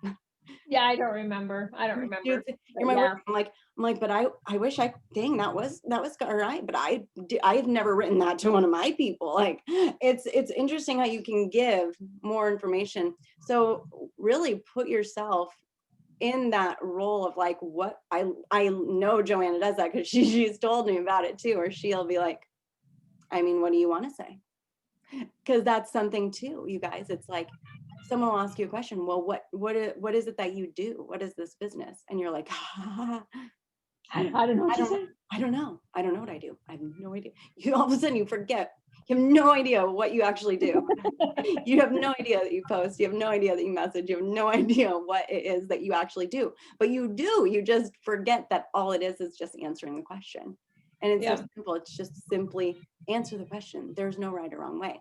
Yeah, I don't remember. I don't remember. you're my Yeah. word. I'm like, but I wish dang, that was all right. But I've never written that to one of my people. Like, it's interesting how you can give more information. So really put yourself in that role of like, what I know JoAnna does that because she's told me about it too, or she'll be like, I mean, what do you want to say? Because that's something too, you guys. It's like someone will ask you a question. Well, what is it that you do? What is this business? And you're like, I don't know what you said. I don't know. I don't know what I do. I have no idea. You all of a sudden you forget. You have no idea what you actually do. You have no idea that you post. You have no idea that you message. You have no idea what it is that you actually do. But you do. You just forget that all it is just answering the question. And it's so simple. It's just simply answer the question. There's no right or wrong way.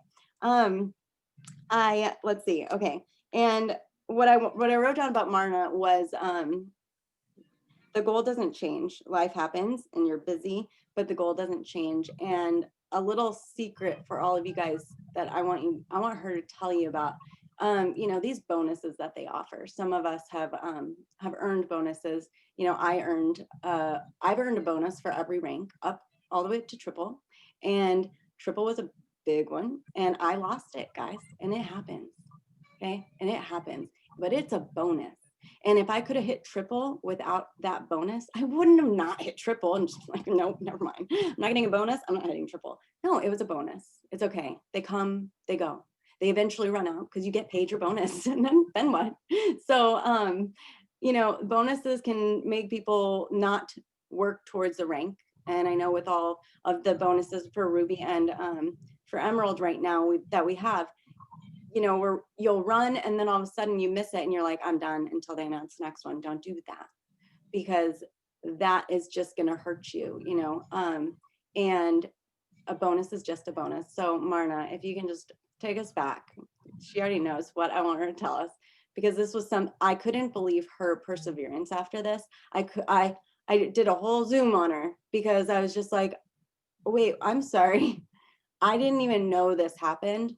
Let's see. Okay. And what I wrote down about Marnia was the goal doesn't change. Life happens and you're busy, but the goal doesn't change. And a little secret for all of you guys that I want her to tell you about, these bonuses that they offer. Some of us have earned bonuses. I've earned a bonus for every rank up all the way to triple, and triple was a big one. And I lost it, guys, and it happens. Okay. And it happens, but it's a bonus. And if I could have hit triple without that bonus, I wouldn't have not hit triple and just like, no, never mind. I'm not getting a bonus. I'm not hitting triple. No, it was a bonus. It's okay. They come, they go. They eventually run out because you get paid your bonus and then what? So, bonuses can make people not work towards the rank. And I know with all of the bonuses for Ruby and for Emerald right now that we have, you'll run and then all of a sudden you miss it and you're like, I'm done until they announce the next one. Don't do that, because that is just going to hurt you, and a bonus is just a bonus. So Marnia, if you can just take us back. She already knows what I want her to tell us, because this was I couldn't believe her perseverance after this. I did a whole Zoom on her because I was just like, wait, I'm sorry. I didn't even know this happened.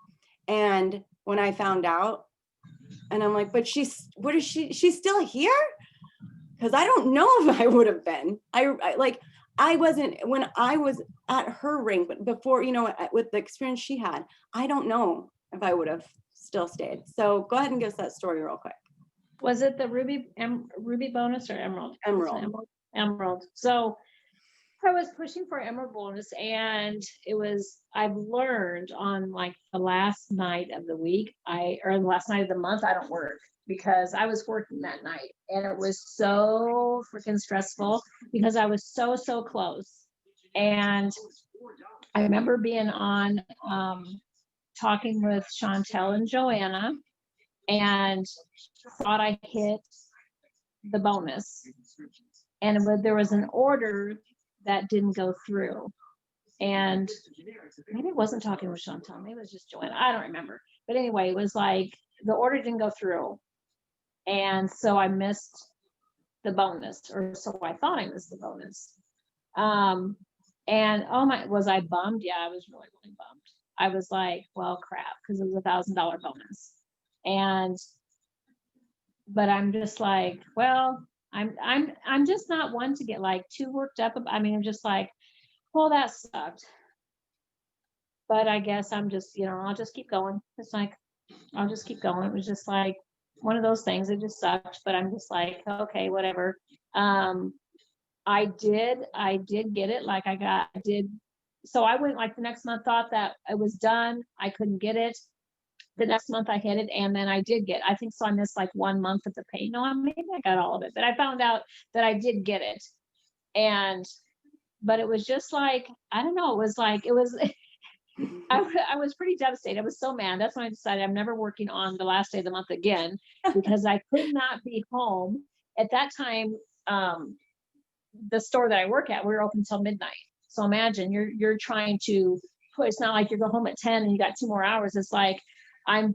And when I found out, and I'm like, but she's still here? Because I don't know if I would have been. I wasn't, when I was at her rank, but before, with the experience she had, I don't know if I would have still stayed. So go ahead and give us that story real quick. Was it the Ruby bonus or Emerald? Emerald. So I was pushing for Emerald bonus, and I've learned on like the last night of the week, or the last night of the month, I don't work, because I was working that night and it was so freaking stressful because I was so close. And I remember being on talking with Chantel and JoAnna and thought I hit the bonus, and there was an order that didn't go through, and maybe it wasn't talking with Chantal, maybe it was just JoAnna, I don't remember, but anyway, it was like the order didn't go through, and so I missed the bonus, or so I thought I missed the bonus. And was I bummed? Yeah, I was really bummed. I was like, well, crap, because it was $1,000 bonus, but I'm just like, well, I'm just not one to get like too worked up. I mean, I'm just like, well, that sucked. But I guess I'm just, I'll just keep going. It's like, I'll just keep going. It was just like one of those things. It just sucked, but I'm just like, okay, whatever. I did get it. Like I did. So I went like the next month, thought that it was done. I couldn't get it. The next month I hit it, and then I did get, I think so I missed like 1 month of the pay. No, maybe I got all of it, but I found out that I did get it. But it was just like, I don't know, I was pretty devastated. I was so mad. That's when I decided I'm never working on the last day of the month again, because I could not be home. At that time, the store that I work at, we were open till midnight. So imagine you're trying to it's not like you go home at 10 and you got 2 more hours. It's like, I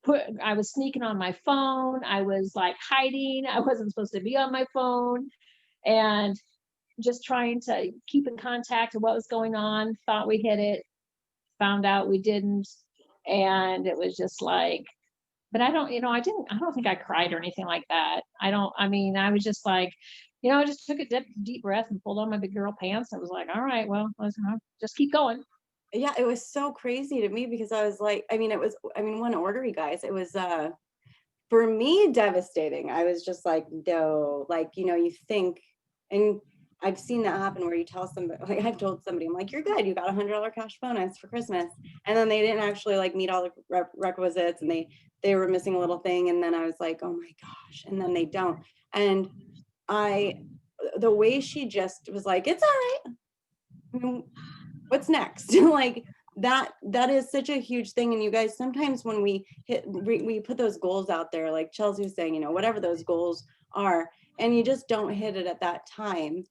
was sneaking on my phone. I was like hiding. I wasn't supposed to be on my phone, and just trying to keep in contact with what was going on. Thought we hit it, found out we didn't. And it was just like, but I don't, I don't think I cried or anything like that. I was just like, I just took a deep breath and pulled on my big girl pants. I was like, all right, well, let's just keep going. Yeah, it was so crazy to me because I was like, one order, you guys, it was, for me, devastating. I was just like, no, like, you think, and I've seen that happen where you tell somebody, like I've told somebody, I'm like, you're good, you got $100 cash bonus for Christmas. And then they didn't actually like meet all the requisites, and they were missing a little thing. And then I was like, oh my gosh. And then they don't. And the way she just was like, it's all right. What's next? Like that is such a huge thing. And you guys, sometimes when we put those goals out there, like Chelsie was saying, whatever those goals are, and you just don't hit it at that time.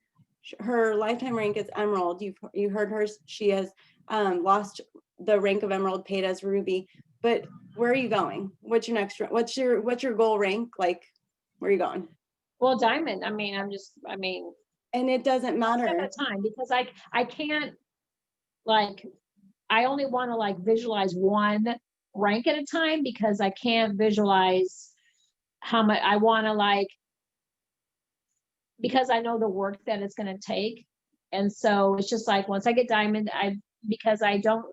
Her lifetime rank is Emerald. You heard her. She has lost the rank of Emerald, paid as Ruby. But where are you going? What's your next? What's your goal rank? Like, where are you going? Well, Diamond. And it doesn't matter at the time, because I can't, like, I only want to like visualize one rank at a time, because I can't visualize how much I want to, like, because I know the work that it's going to take. And so it's just like, once I get Diamond, because I don't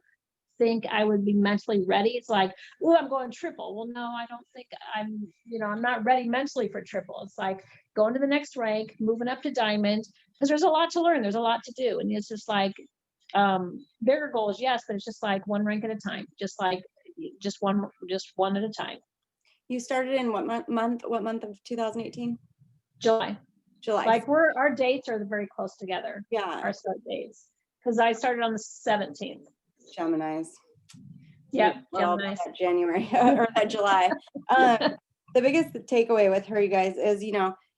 think I would be mentally ready. It's like, oh, I'm going triple. Well, no, I don't think I'm not ready mentally for triple. It's like going to the next rank, moving up to Diamond, because there's a lot to learn. There's a lot to do. And it's just like, bigger goals, yes, but it's just like one rank at a time, just one at a time. You started in what month of 2018? July. Like our dates are very close together. Yeah. Our start dates. Because I started on the 17th. Gemini's. Yeah. Gemini's. That January or that July. The biggest takeaway with her, you guys, is,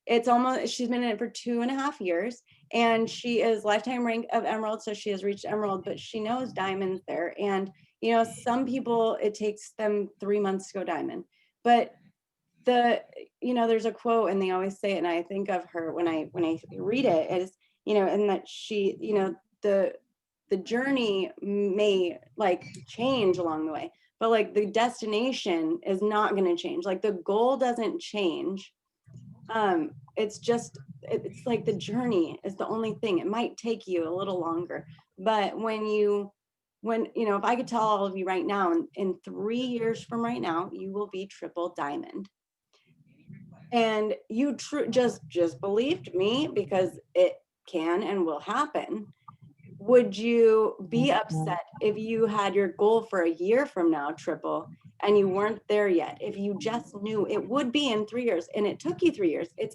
it's almost, she's been in it for 2.5 years, and she is lifetime rank of Emerald. So she has reached Emerald, but she knows Diamond's there. And, some people, it takes them 3 months to go Diamond, but there's a quote, and they always say it, and I think of her when I read it, is, and that she, the journey may like change along the way, but like the destination is not going to change. Like the goal doesn't change. It's like the journey is the only thing. It might take you a little longer, but if I could tell all of you right now, in 3 years from right now, you will be triple Diamond. And you just believed me, because it can and will happen. Would you be upset if you had your goal for a year from now, triple, and you weren't there yet? If you just knew it would be in 3 years, and it took you 3 years, it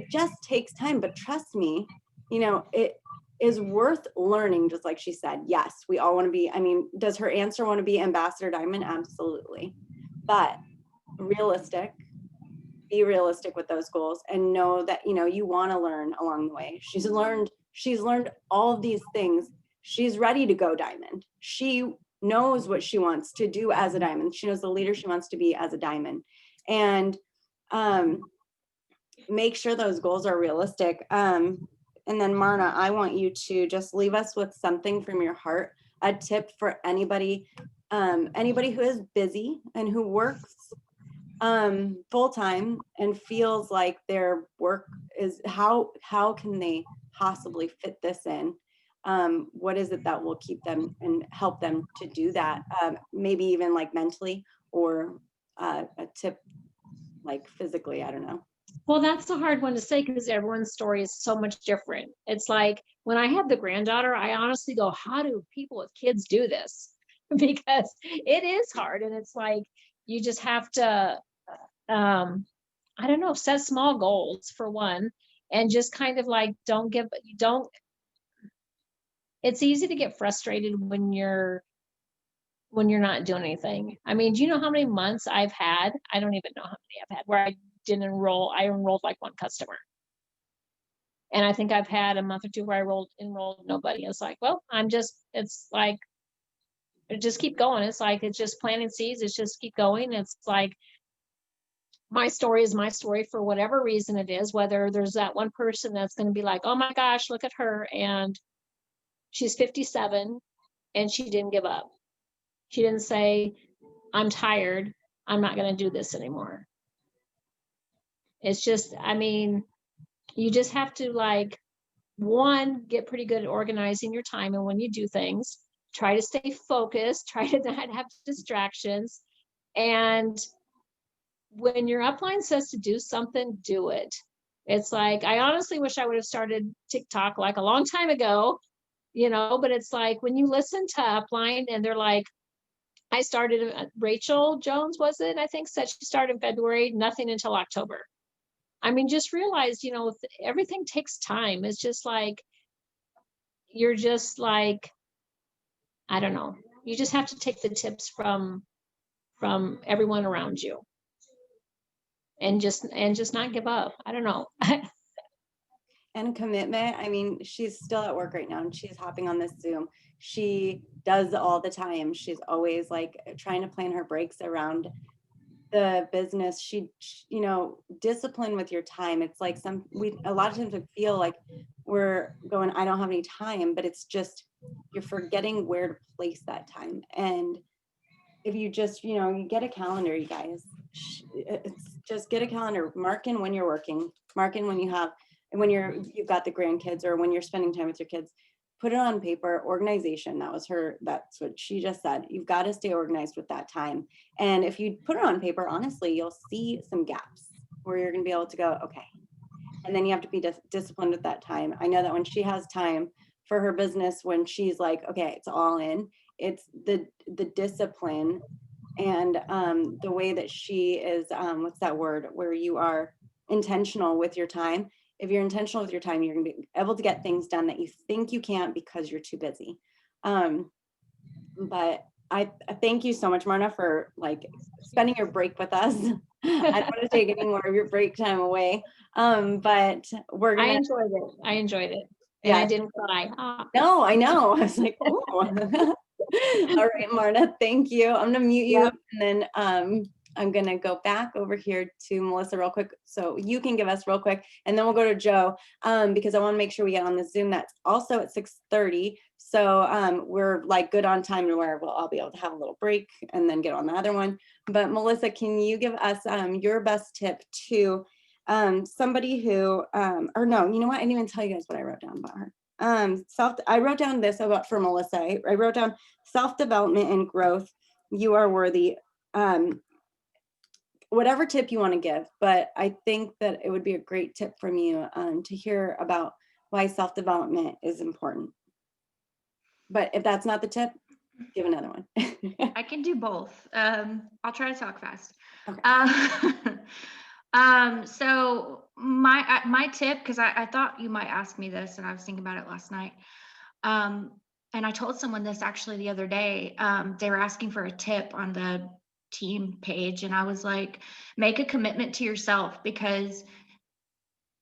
just takes time. But trust me, it is worth learning. Just like she said, yes, we all want to be. Does her answer want to be Ambassador Diamond? Absolutely. But be realistic with those goals, and know that you want to learn along the way. She's learned all of these things. She's ready to go Diamond. She knows what she wants to do as a Diamond. She knows the leader she wants to be as a Diamond. And make sure those goals are realistic. And then Marna, I want you to just leave us with something from your heart, a tip for anybody who is busy and who works full-time and feels like their work is, how can they possibly fit this in? What is it that will keep them and help them to do that? Maybe even like mentally, or a tip like physically, I don't know. Well, that's a hard one to say, because everyone's story is so much different. It's like when I have the granddaughter, I honestly go, how do people with kids do this? Because it is hard. And it's like, you just have to, I don't know, set small goals for one, and just kind of like, it's easy to get frustrated when you're not doing anything. Do you know how many months I've had? I don't even know how many I've had where I didn't enroll. I enrolled like one customer. And I think I've had a month or two where I enrolled nobody. It's like, well, it's like, just keep going. It's like, it's just planting seeds. It's just keep going. It's like, my story is my story for whatever reason it is, whether there's that one person that's going to be like, oh my gosh, look at her, and she's 57 and she didn't give up. She didn't say, I'm tired, I'm not going to do this anymore. It's just, I mean, you just have to like, one, get pretty good at organizing your time. And when you do things, try to stay focused, try to not have distractions. And when your upline says to do something, do it. It's like, I honestly wish I would have started TikTok like a long time ago, you know, but it's like when you listen to upline and they're like, I started, Rachel Jones, was it? I think said she started in February, nothing until October. I mean, just realize, you know, everything takes time. It's just like, you're just like, I don't know. You just have to take the tips from everyone around you. And just not give up. I don't know. And commitment. I mean, she's still at work right now and she's hopping on this Zoom. She does all the time. She's always like trying to plan her breaks around the business. She you know, discipline with your time. It's like a lot of times we feel like we're going, I don't have any time, but it's just, you're forgetting where to place that time. And if you just, you know, you get a calendar, you guys, it's just get a calendar, mark in when you're working, mark in when you have, when you've got the grandkids or when you're spending time with your kids, put it on paper. Organization, that's what she just said. You've got to stay organized with that time. And if you put it on paper, honestly, you'll see some gaps where you're going to be able to go, okay. And then you have to be disciplined with that time. I know that when she has time for her business, when she's like, okay, it's all in, it's the discipline and the way that she is, what's that word, where you are intentional with your time. If you're intentional with your time, you're gonna be able to get things done that you think you can't because you're too busy. But I thank you so much, Marna, for like spending your break with us. I don't want to take any more of your break time away. But we're gonna. I enjoyed it. And Yeah. I didn't cry. Ah. No, I know. I was like, oh. All right, Marna, thank you. I'm gonna mute you, Yep. and then I'm gonna go back over here to Mullissa real quick, so you can give us real quick, and then we'll go to Jo, because I want to make sure we get on the Zoom that's also at 6:30. So we're like good on time to where we'll all be able to have a little break and then get on the other one. But Mullissa, can you give us your best tip to somebody who, or no, you know what? I didn't even tell you guys what I wrote down about her. I wrote down this about for Mullissa. I wrote down self-development and growth. You are worthy. Whatever tip you want to give, but I think that it would be a great tip from you to hear about why self-development is important. But if that's not the tip, give another one. I can do both. I'll try to talk fast. Okay. So my tip, because I thought you might ask me this, and I was thinking about it last night. And I told someone this actually the other day. They were asking for a tip on the team page, and I was like, make a commitment to yourself, because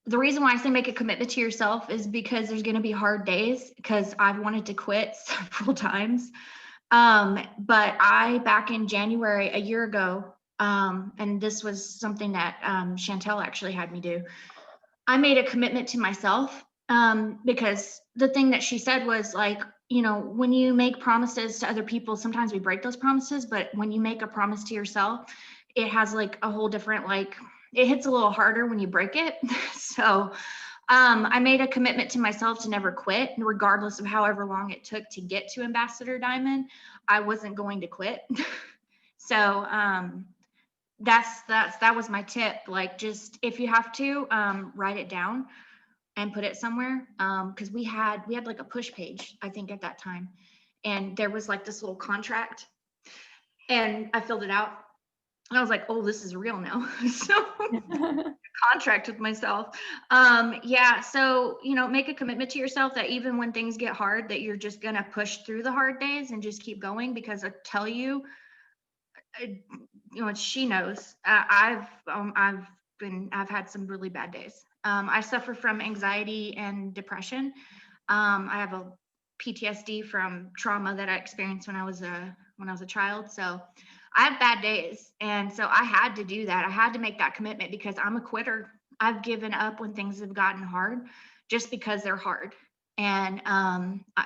the reason why I say make a commitment to yourself is because there's going to be hard days, because I've wanted to quit several times. But back in January, a year ago, and this was something that Chantel actually had me do, I made a commitment to myself, because the thing that she said was like, you know, when you make promises to other people, sometimes we break those promises, but when you make a promise to yourself, it has like a whole different, like, it hits a little harder when you break it. So I made a commitment to myself to never quit, regardless of however long it took to get to Ambassador Diamond. I wasn't going to quit. So that was my tip. Like, just if you have to, write it down and put it somewhere, because we had like a push page, I think, at that time, and there was like this little contract, and I filled it out, and I was like, oh, this is real now. So contract with myself. Yeah, so, you know, make a commitment to yourself that even when things get hard, that you're just gonna push through the hard days and just keep going, because I tell you, you know, she knows, I've had some really bad days. I suffer from anxiety and depression. I have a PTSD from trauma that I experienced when I was a child. So I have bad days. And so I had to do that. I had to make that commitment, because I'm a quitter. I've given up when things have gotten hard just because they're hard. And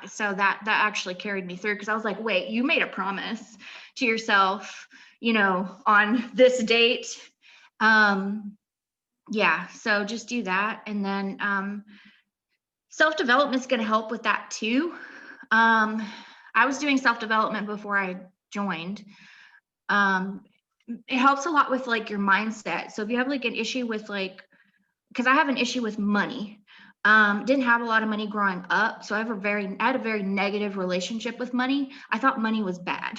so that actually carried me through, because I was like, wait, you made a promise to yourself on this date. Yeah, so just do that. And then self-development is going to help with that too. I was doing self-development before I joined. It helps a lot with like your mindset. So if you have like an issue with because I have an issue with money. Didn't have a lot of money growing up. So I had a very negative relationship with money. I thought money was bad.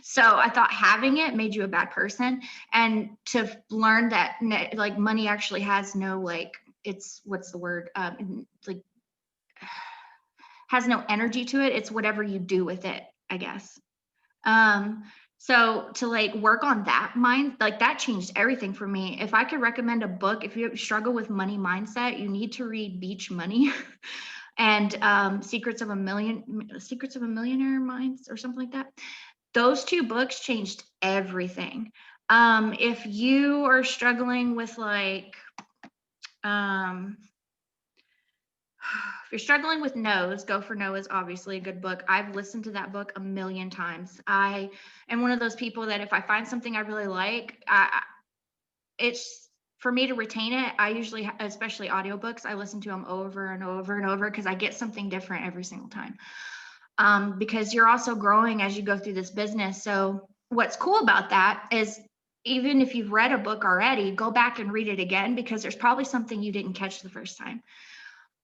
So I thought having it made you a bad person. And to learn that like money actually has no what's the word? Has no energy to it. It's whatever you do with it, I guess. So to like work on that mind, like that changed everything for me. If I could recommend a book, if you struggle with money mindset, you need to read Beach Money and Secrets of a Millionaire Minds or something like that. Those two books changed everything. If you are struggling with if you're struggling with no's, Go for No is obviously a good book. I've listened to that book a million times. I am one of those people that if I find something I really like, it's for me to retain it. I usually, especially audiobooks, I listen to them over and over and over because I get something different every single time. Because you're also growing as you go through this business. So what's cool about that is even if you've read a book already, go back and read it again because there's probably something you didn't catch the first time.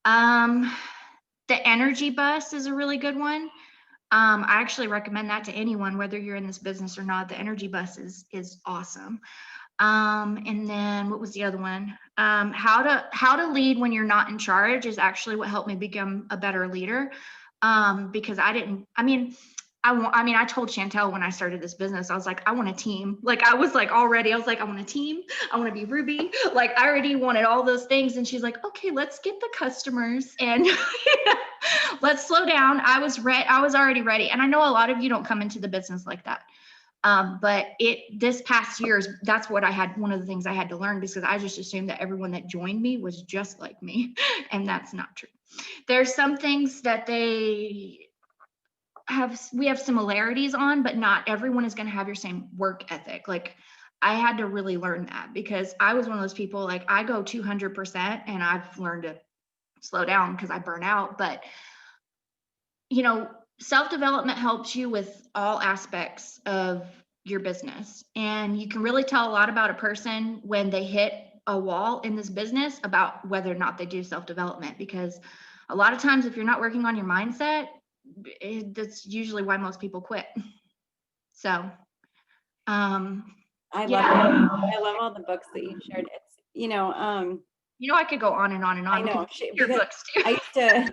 The Energy Bus is a really good one. I actually recommend that to anyone, whether you're in this business or not. The Energy Bus is awesome. And then what was the other one? How to lead when you're not in charge is actually what helped me become a better leader. Because I told Chantel when I started this business, I was like, I want a team. Like, I was like, I want a team. I want to be Ruby. Like, I already wanted all those things. And she's like, okay, let's get the customers and let's slow down. I was already ready. And I know a lot of you don't come into the business like that. But this past years, that's what one of the things I had to learn because I just assumed that everyone that joined me was just like me. And that's not true. There's some things that we have similarities on, but not everyone is going to have your same work ethic. Like I had to really learn that because I was one of those people, like I go 200% and I've learned to slow down because I burn out. But, self-development helps you with all aspects of your business. And you can really tell a lot about a person when they hit a wall in this business about whether or not they do self-development, because a lot of times if you're not working on your mindset, that's usually why most people quit. So I love all the books that you shared. It's I could go on and on and on. I know your books too.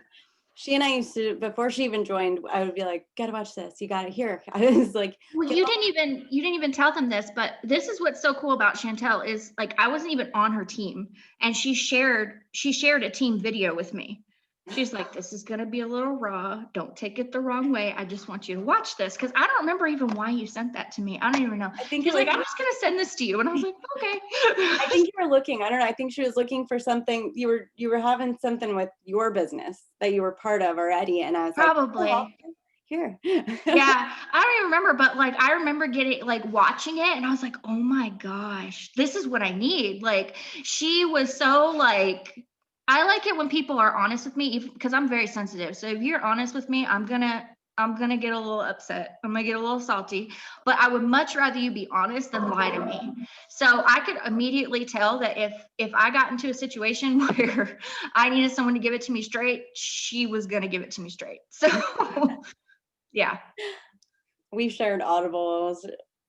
She and I used to, before she even joined, I would be like, gotta watch this, you gotta hear. I was like, well, you didn't even tell them this, but this is what's so cool about Chantel is like I wasn't even on her team, and she shared a team video with me. She's like, this is going to be a little raw. Don't take it the wrong way. I just want you to watch this. Cause I don't remember even why you sent that to me. I don't even know. I think she's like, I'm just going to send this to you. And I was like, okay. I think you were looking, I don't know. I think she was looking for something. You were having something with your business that you were part of already. And I was probably like, oh, here. Yeah. I don't even remember, but like, I remember watching it and I was like, oh my gosh, this is what I need. Like she was so like, I like it when people are honest with me because I'm very sensitive. So if you're honest with me, I'm gonna get a little upset. I'm gonna get a little salty, but I would much rather you be honest than lie to me. So I could immediately tell that if I got into a situation where I needed someone to give it to me straight, she was gonna give it to me straight. So yeah. We've shared audibles.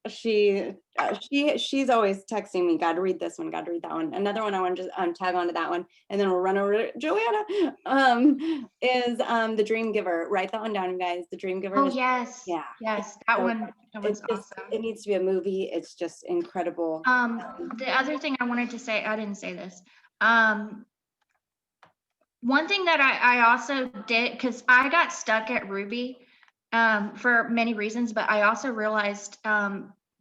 She's always texting me, got to read this one, got to read that one. Another one I want to just tag onto that one, and then we'll run over to JoAnna. Is The Dream Giver. Write that one down, you guys. The Dream Giver. Oh yes. Yeah. Yes, that one's awesome. It needs to be a movie. It's just incredible. The other thing I wanted to say, I didn't say this. One thing that I also did, because I got stuck at Ruby for many reasons, but I also realized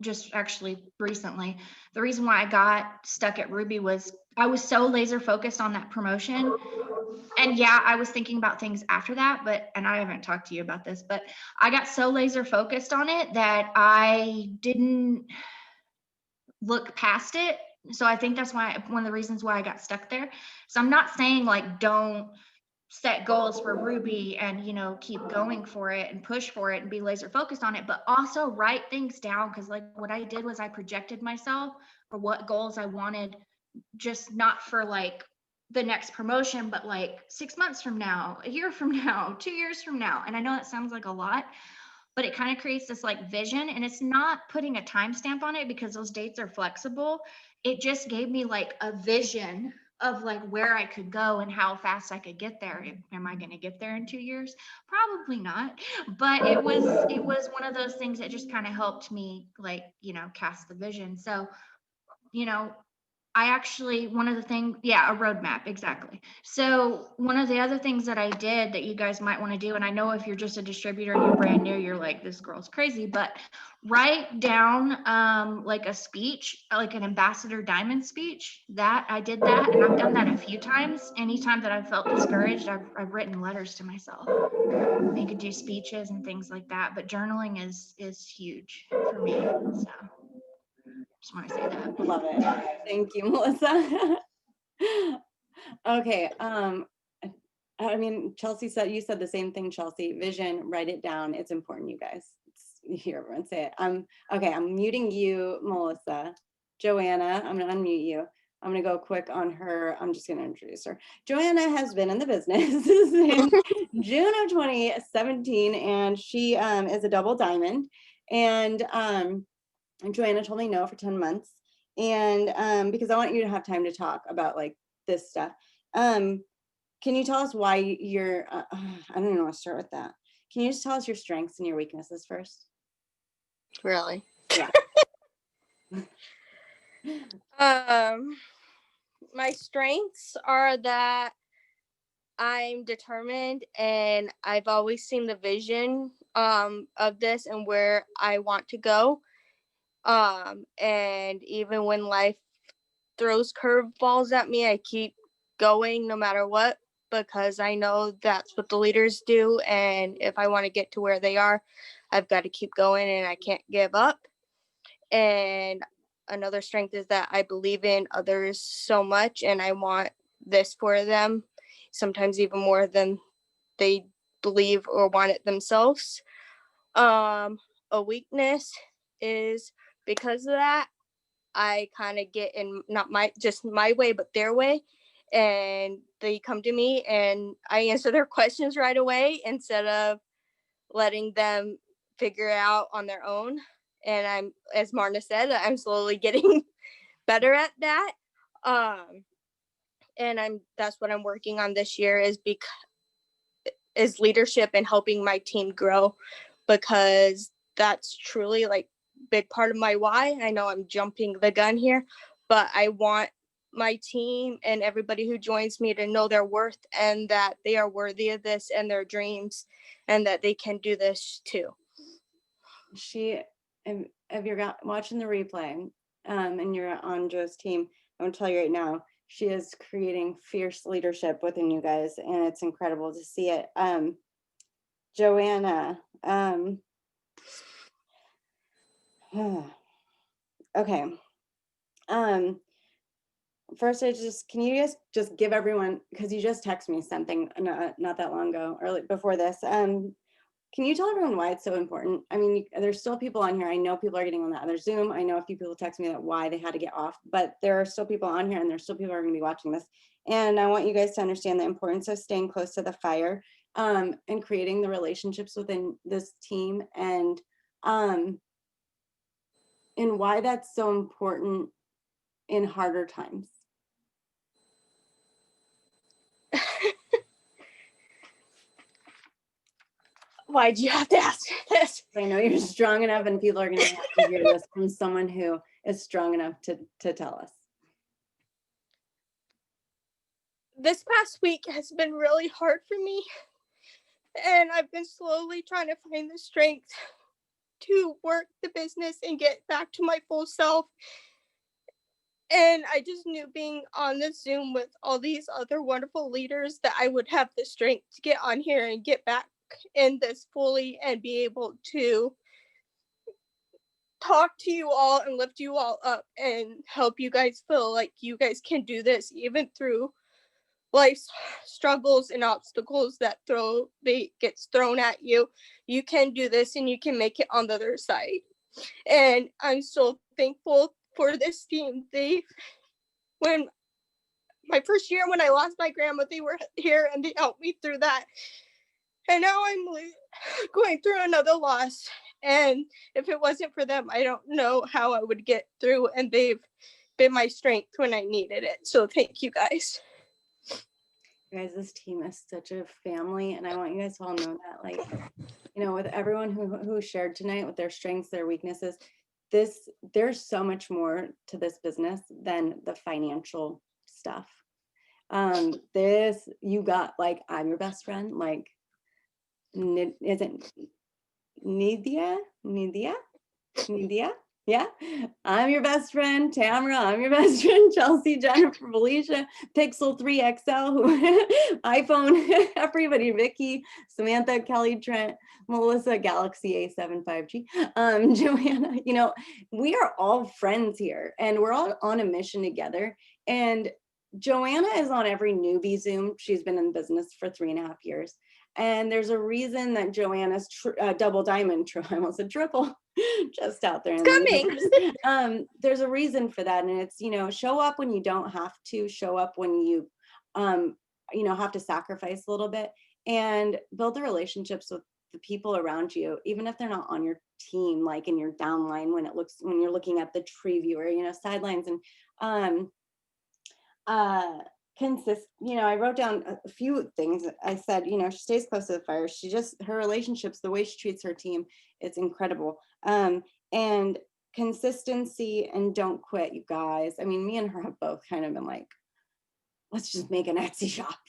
just actually recently, the reason why I got stuck at Ruby was I was so laser focused on that promotion. And yeah, I was thinking about things after that, and I haven't talked to you about this, but I got so laser focused on it that I didn't look past it. So I think that's why, one of the reasons why I got stuck there. So I'm not saying like, don't set goals for Ruby and, keep going for it and push for it and be laser focused on it, but also write things down. Cause like what I did was I projected myself for what goals I wanted, just not for like the next promotion, but like 6 months from now, a year from now, 2 years from now. And I know that sounds like a lot, but it kind of creates this like vision, and it's not putting a timestamp on it because those dates are flexible. It just gave me like a vision of like where I could go and how fast I could get there. Am I going to get there in 2 years? Probably not. But it was one of those things that just kind of helped me like, cast the vision. So, I actually, one of the things, a roadmap, exactly. So one of the other things that I did that you guys might want to do, and I know if you're just a distributor and you're brand new, you're like, this girl's crazy, but write down like a speech, like an ambassador diamond speech. That I did that, and I've done that a few times. Anytime that I've felt discouraged, I've written letters to myself. I could do speeches and things like that, but journaling is huge for me. So just want to say that. Love it. Thank you, Mullissa. Okay. I mean, Chelsie said, you said the same thing, Chelsie. Vision, write it down. It's important, you guys. You hear everyone say it. Okay, I'm muting you, Mullissa. JoAnna, I'm gonna unmute you. I'm gonna go quick on her. I'm just gonna introduce her. JoAnna has been in the business since June of 2017, and she is a double diamond. And JoAnna told me no for 10 months. And because I want you to have time to talk about like this stuff. Can you tell us why you're, I don't even want to start with that. Can you just tell us your strengths and your weaknesses first? Really? Yeah. My strengths are that I'm determined and I've always seen the vision of this and where I want to go. And even when life throws curveballs at me, I keep going no matter what, because I know that's what the leaders do. And if I want to get to where they are, I've got to keep going and I can't give up. And another strength is that I believe in others so much and I want this for them, sometimes even more than they believe or want it themselves. A weakness is because of that, I kind of get in not just my way, but their way. And they come to me and I answer their questions right away instead of letting them figure it out on their own. And I'm, as Marnia said, I'm slowly getting better at that. And that's what I'm working on this year is leadership and helping my team grow, because that's truly like big part of my why. I know I'm jumping the gun here, but I want my team and everybody who joins me to know their worth and that they are worthy of this and their dreams and that they can do this too. If you're watching the replay and you're on Joe's team, I'm gonna tell you right now, she is creating fierce leadership within you guys, and it's incredible to see it. JoAnna, okay. First, can you guys just give everyone, because you just texted me something not that long ago, or like before this. Can you tell everyone why it's so important? I mean, there's still people on here. I know people are getting on that other Zoom. I know a few people text me that why they had to get off, but there are still people on here and there's still people who are going to be watching this. And I want you guys to understand the importance of staying close to the fire and creating the relationships within this team, and why that's so important in harder times. Why'd you have to ask this? I know you're strong enough and people are going to have to hear this from someone who is strong enough to tell us. This past week has been really hard for me, and I've been slowly trying to find the strength to work the business and get back to my full self. And I just knew being on the Zoom with all these other wonderful leaders that I would have the strength to get on here and get back in this fully and be able to talk to you all and lift you all up and help you guys feel like you guys can do this even through life's struggles and obstacles that gets thrown at you. You can do this and you can make it on the other side. And I'm so thankful for this team. When my first year when I lost my grandma, they were here and they helped me through that. And now I'm going through another loss. And if it wasn't for them, I don't know how I would get through. And they've been my strength when I needed it. So thank you guys. You guys, this team is such a family, and I want you guys to all know that, like, you know, with everyone who shared tonight with their strengths, their weaknesses, there's so much more to this business than the financial stuff. You got, like, I'm your best friend, like, isn't Nidia? Yeah, I'm your best friend, Tamara. I'm your best friend, Chelsie, Jennifer, Felicia, Pixel 3 XL, iPhone, everybody, Vicky, Samantha, Kelly, Trent, Mullissa, Galaxy A7 5G, JoAnna. You know, we are all friends here, and we're all on a mission together. And JoAnna is on every newbie Zoom. She's been in business for 3.5 years. And there's a reason that JoAnna's double diamond, I almost said triple, just out there in the universe. There's a reason for that. And it's, you know, show up when you don't have to, show up when you know, have to sacrifice a little bit, and build the relationships with the people around you, even if they're not on your team, like in your downline, when you're looking at the tree viewer, you know, sidelines. And you know, I wrote down a few things. I said, you know, she stays close to the fire. Her relationships, the way she treats her team, it's incredible. And consistency and don't quit, you guys. I mean, me and her have both kind of been like, let's just make an Etsy shop.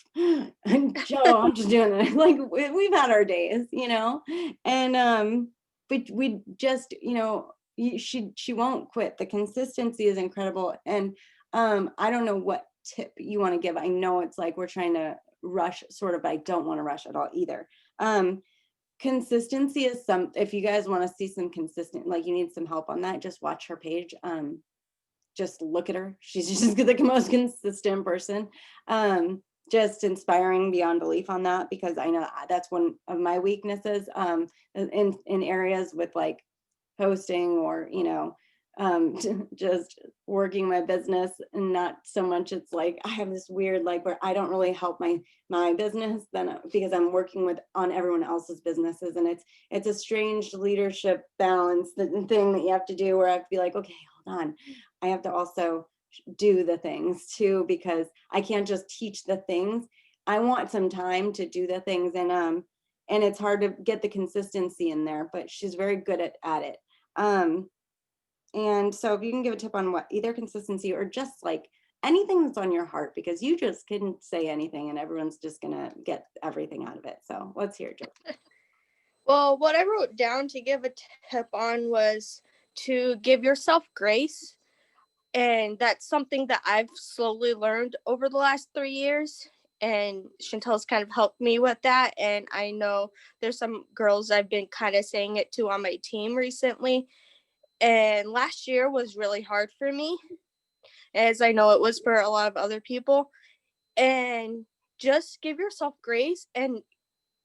And Joe, I'm just doing it. Like, we've had our days, you know, and but we just, you know, she won't quit. The consistency is incredible. And I don't know what tip you want to give. I know it's like we're trying to rush sort of, but I don't want to rush at all either. Consistency is if you guys want to see some consistent, like you need some help on that, just watch her page. Just look at her. She's just the most consistent person. Just inspiring beyond belief on that, because I know that's one of my weaknesses in areas with like posting or, you know, just working my business, and not so much. It's like I have this weird, like, where I don't really help my business then, because I'm working on everyone else's businesses, and it's a strange leadership balance, the thing that you have to do, where I have to be like, okay, hold on, I have to also do the things too, because I can't just teach the things. I want some time to do the things, and it's hard to get the consistency in there, but she's very good at it. And so if you can give a tip on what, either consistency or just like anything that's on your heart, because you just couldn't say anything and everyone's just gonna get everything out of it. So let's hear it, Jo. Well, what I wrote down to give a tip on was to give yourself grace. And that's something that I've slowly learned over the last 3 years. And Chantel's kind of helped me with that. And I know there's some girls I've been kind of saying it to on my team recently. And last year was really hard for me, as I know it was for a lot of other people. And just give yourself grace and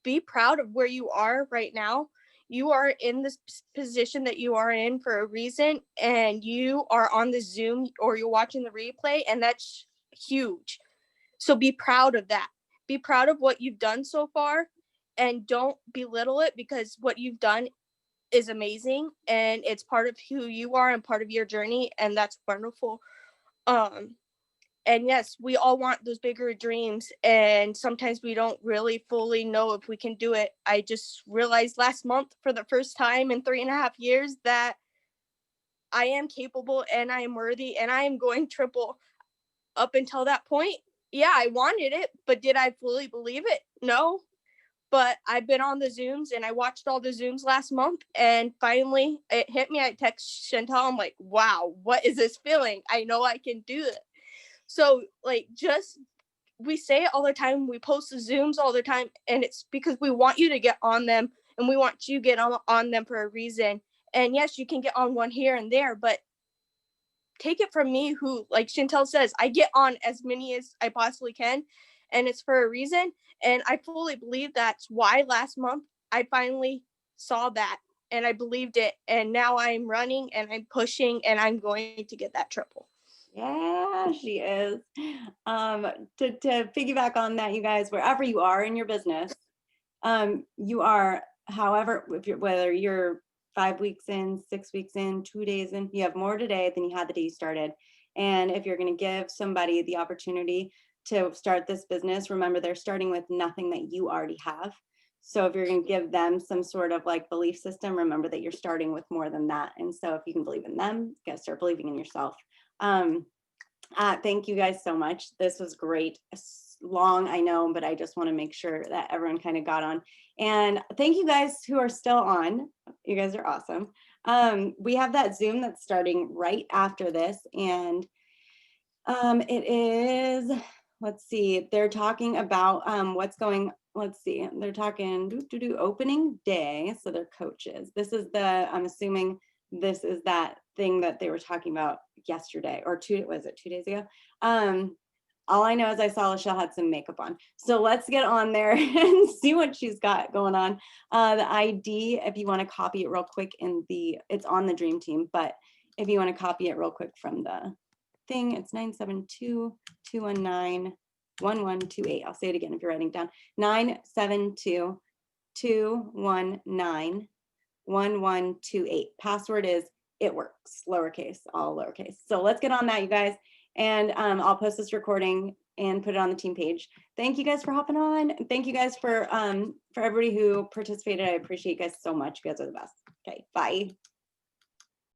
be proud of where you are right now. You are in this position that you are in for a reason, and you are on the Zoom or you're watching the replay, and that's huge. So be proud of that. Be proud of what you've done so far, and don't belittle it, because what you've done is amazing and it's part of who you are and part of your journey, and that's wonderful. And yes, we all want those bigger dreams, and sometimes we don't really fully know if we can do it. I just realized last month for the first time in 3.5 years that I am capable and I am worthy and I am going triple. Up until that point, yeah, I wanted it, but did I fully believe it? No. but I've been on the Zooms and I watched all the Zooms last month, and finally it hit me. I text Chantal, I'm like, wow, what is this feeling? I know I can do it. So like, just, we say it all the time, we post the Zooms all the time, and it's because we want you to get on them, and we want you to get on them for a reason. And yes, you can get on one here and there, but take it from me, who, like Chantel says, I get on as many as I possibly can, and it's for a reason. And I fully believe that's why last month I finally saw that and I believed it. And now I'm running and I'm pushing and I'm going to get that triple. Yeah, she is. To piggyback on that, you guys, wherever you are in your business, you are, however, whether you're 5 weeks in, 6 weeks in, 2 days in, you have more today than you had the day you started. And if you're going to give somebody the opportunity to start this business, remember they're starting with nothing that you already have. So if you're going to give them some sort of like belief system, remember that you're starting with more than that. And so if you can believe in them, you got to start believing in yourself. Thank you guys so much. This was great. Long, I know, but I just want to make sure that everyone kind of got on. And thank you guys who are still on. You guys are awesome. We have that Zoom that's starting right after this. And it is, let's see, they're talking about what's going, let's see, they're talking opening day. So they're coaches. This is the, I'm assuming this is that thing that they were talking about yesterday, or 2 days ago? All I know is I saw Michelle had some makeup on. So let's get on there and see what she's got going on. The ID, if you want to copy it real quick it's on the Dream Team, but if you want to copy it real quick from the thing, it's 972-219-1128. I'll say it again if you're writing down. 972-219-1128. Password is it works, lowercase, all lowercase. So let's get on that, you guys. And I'll post this recording and put it on the team page. Thank you guys for hopping on. Thank you guys for everybody who participated. I appreciate you guys so much. You guys are the best. Okay, bye.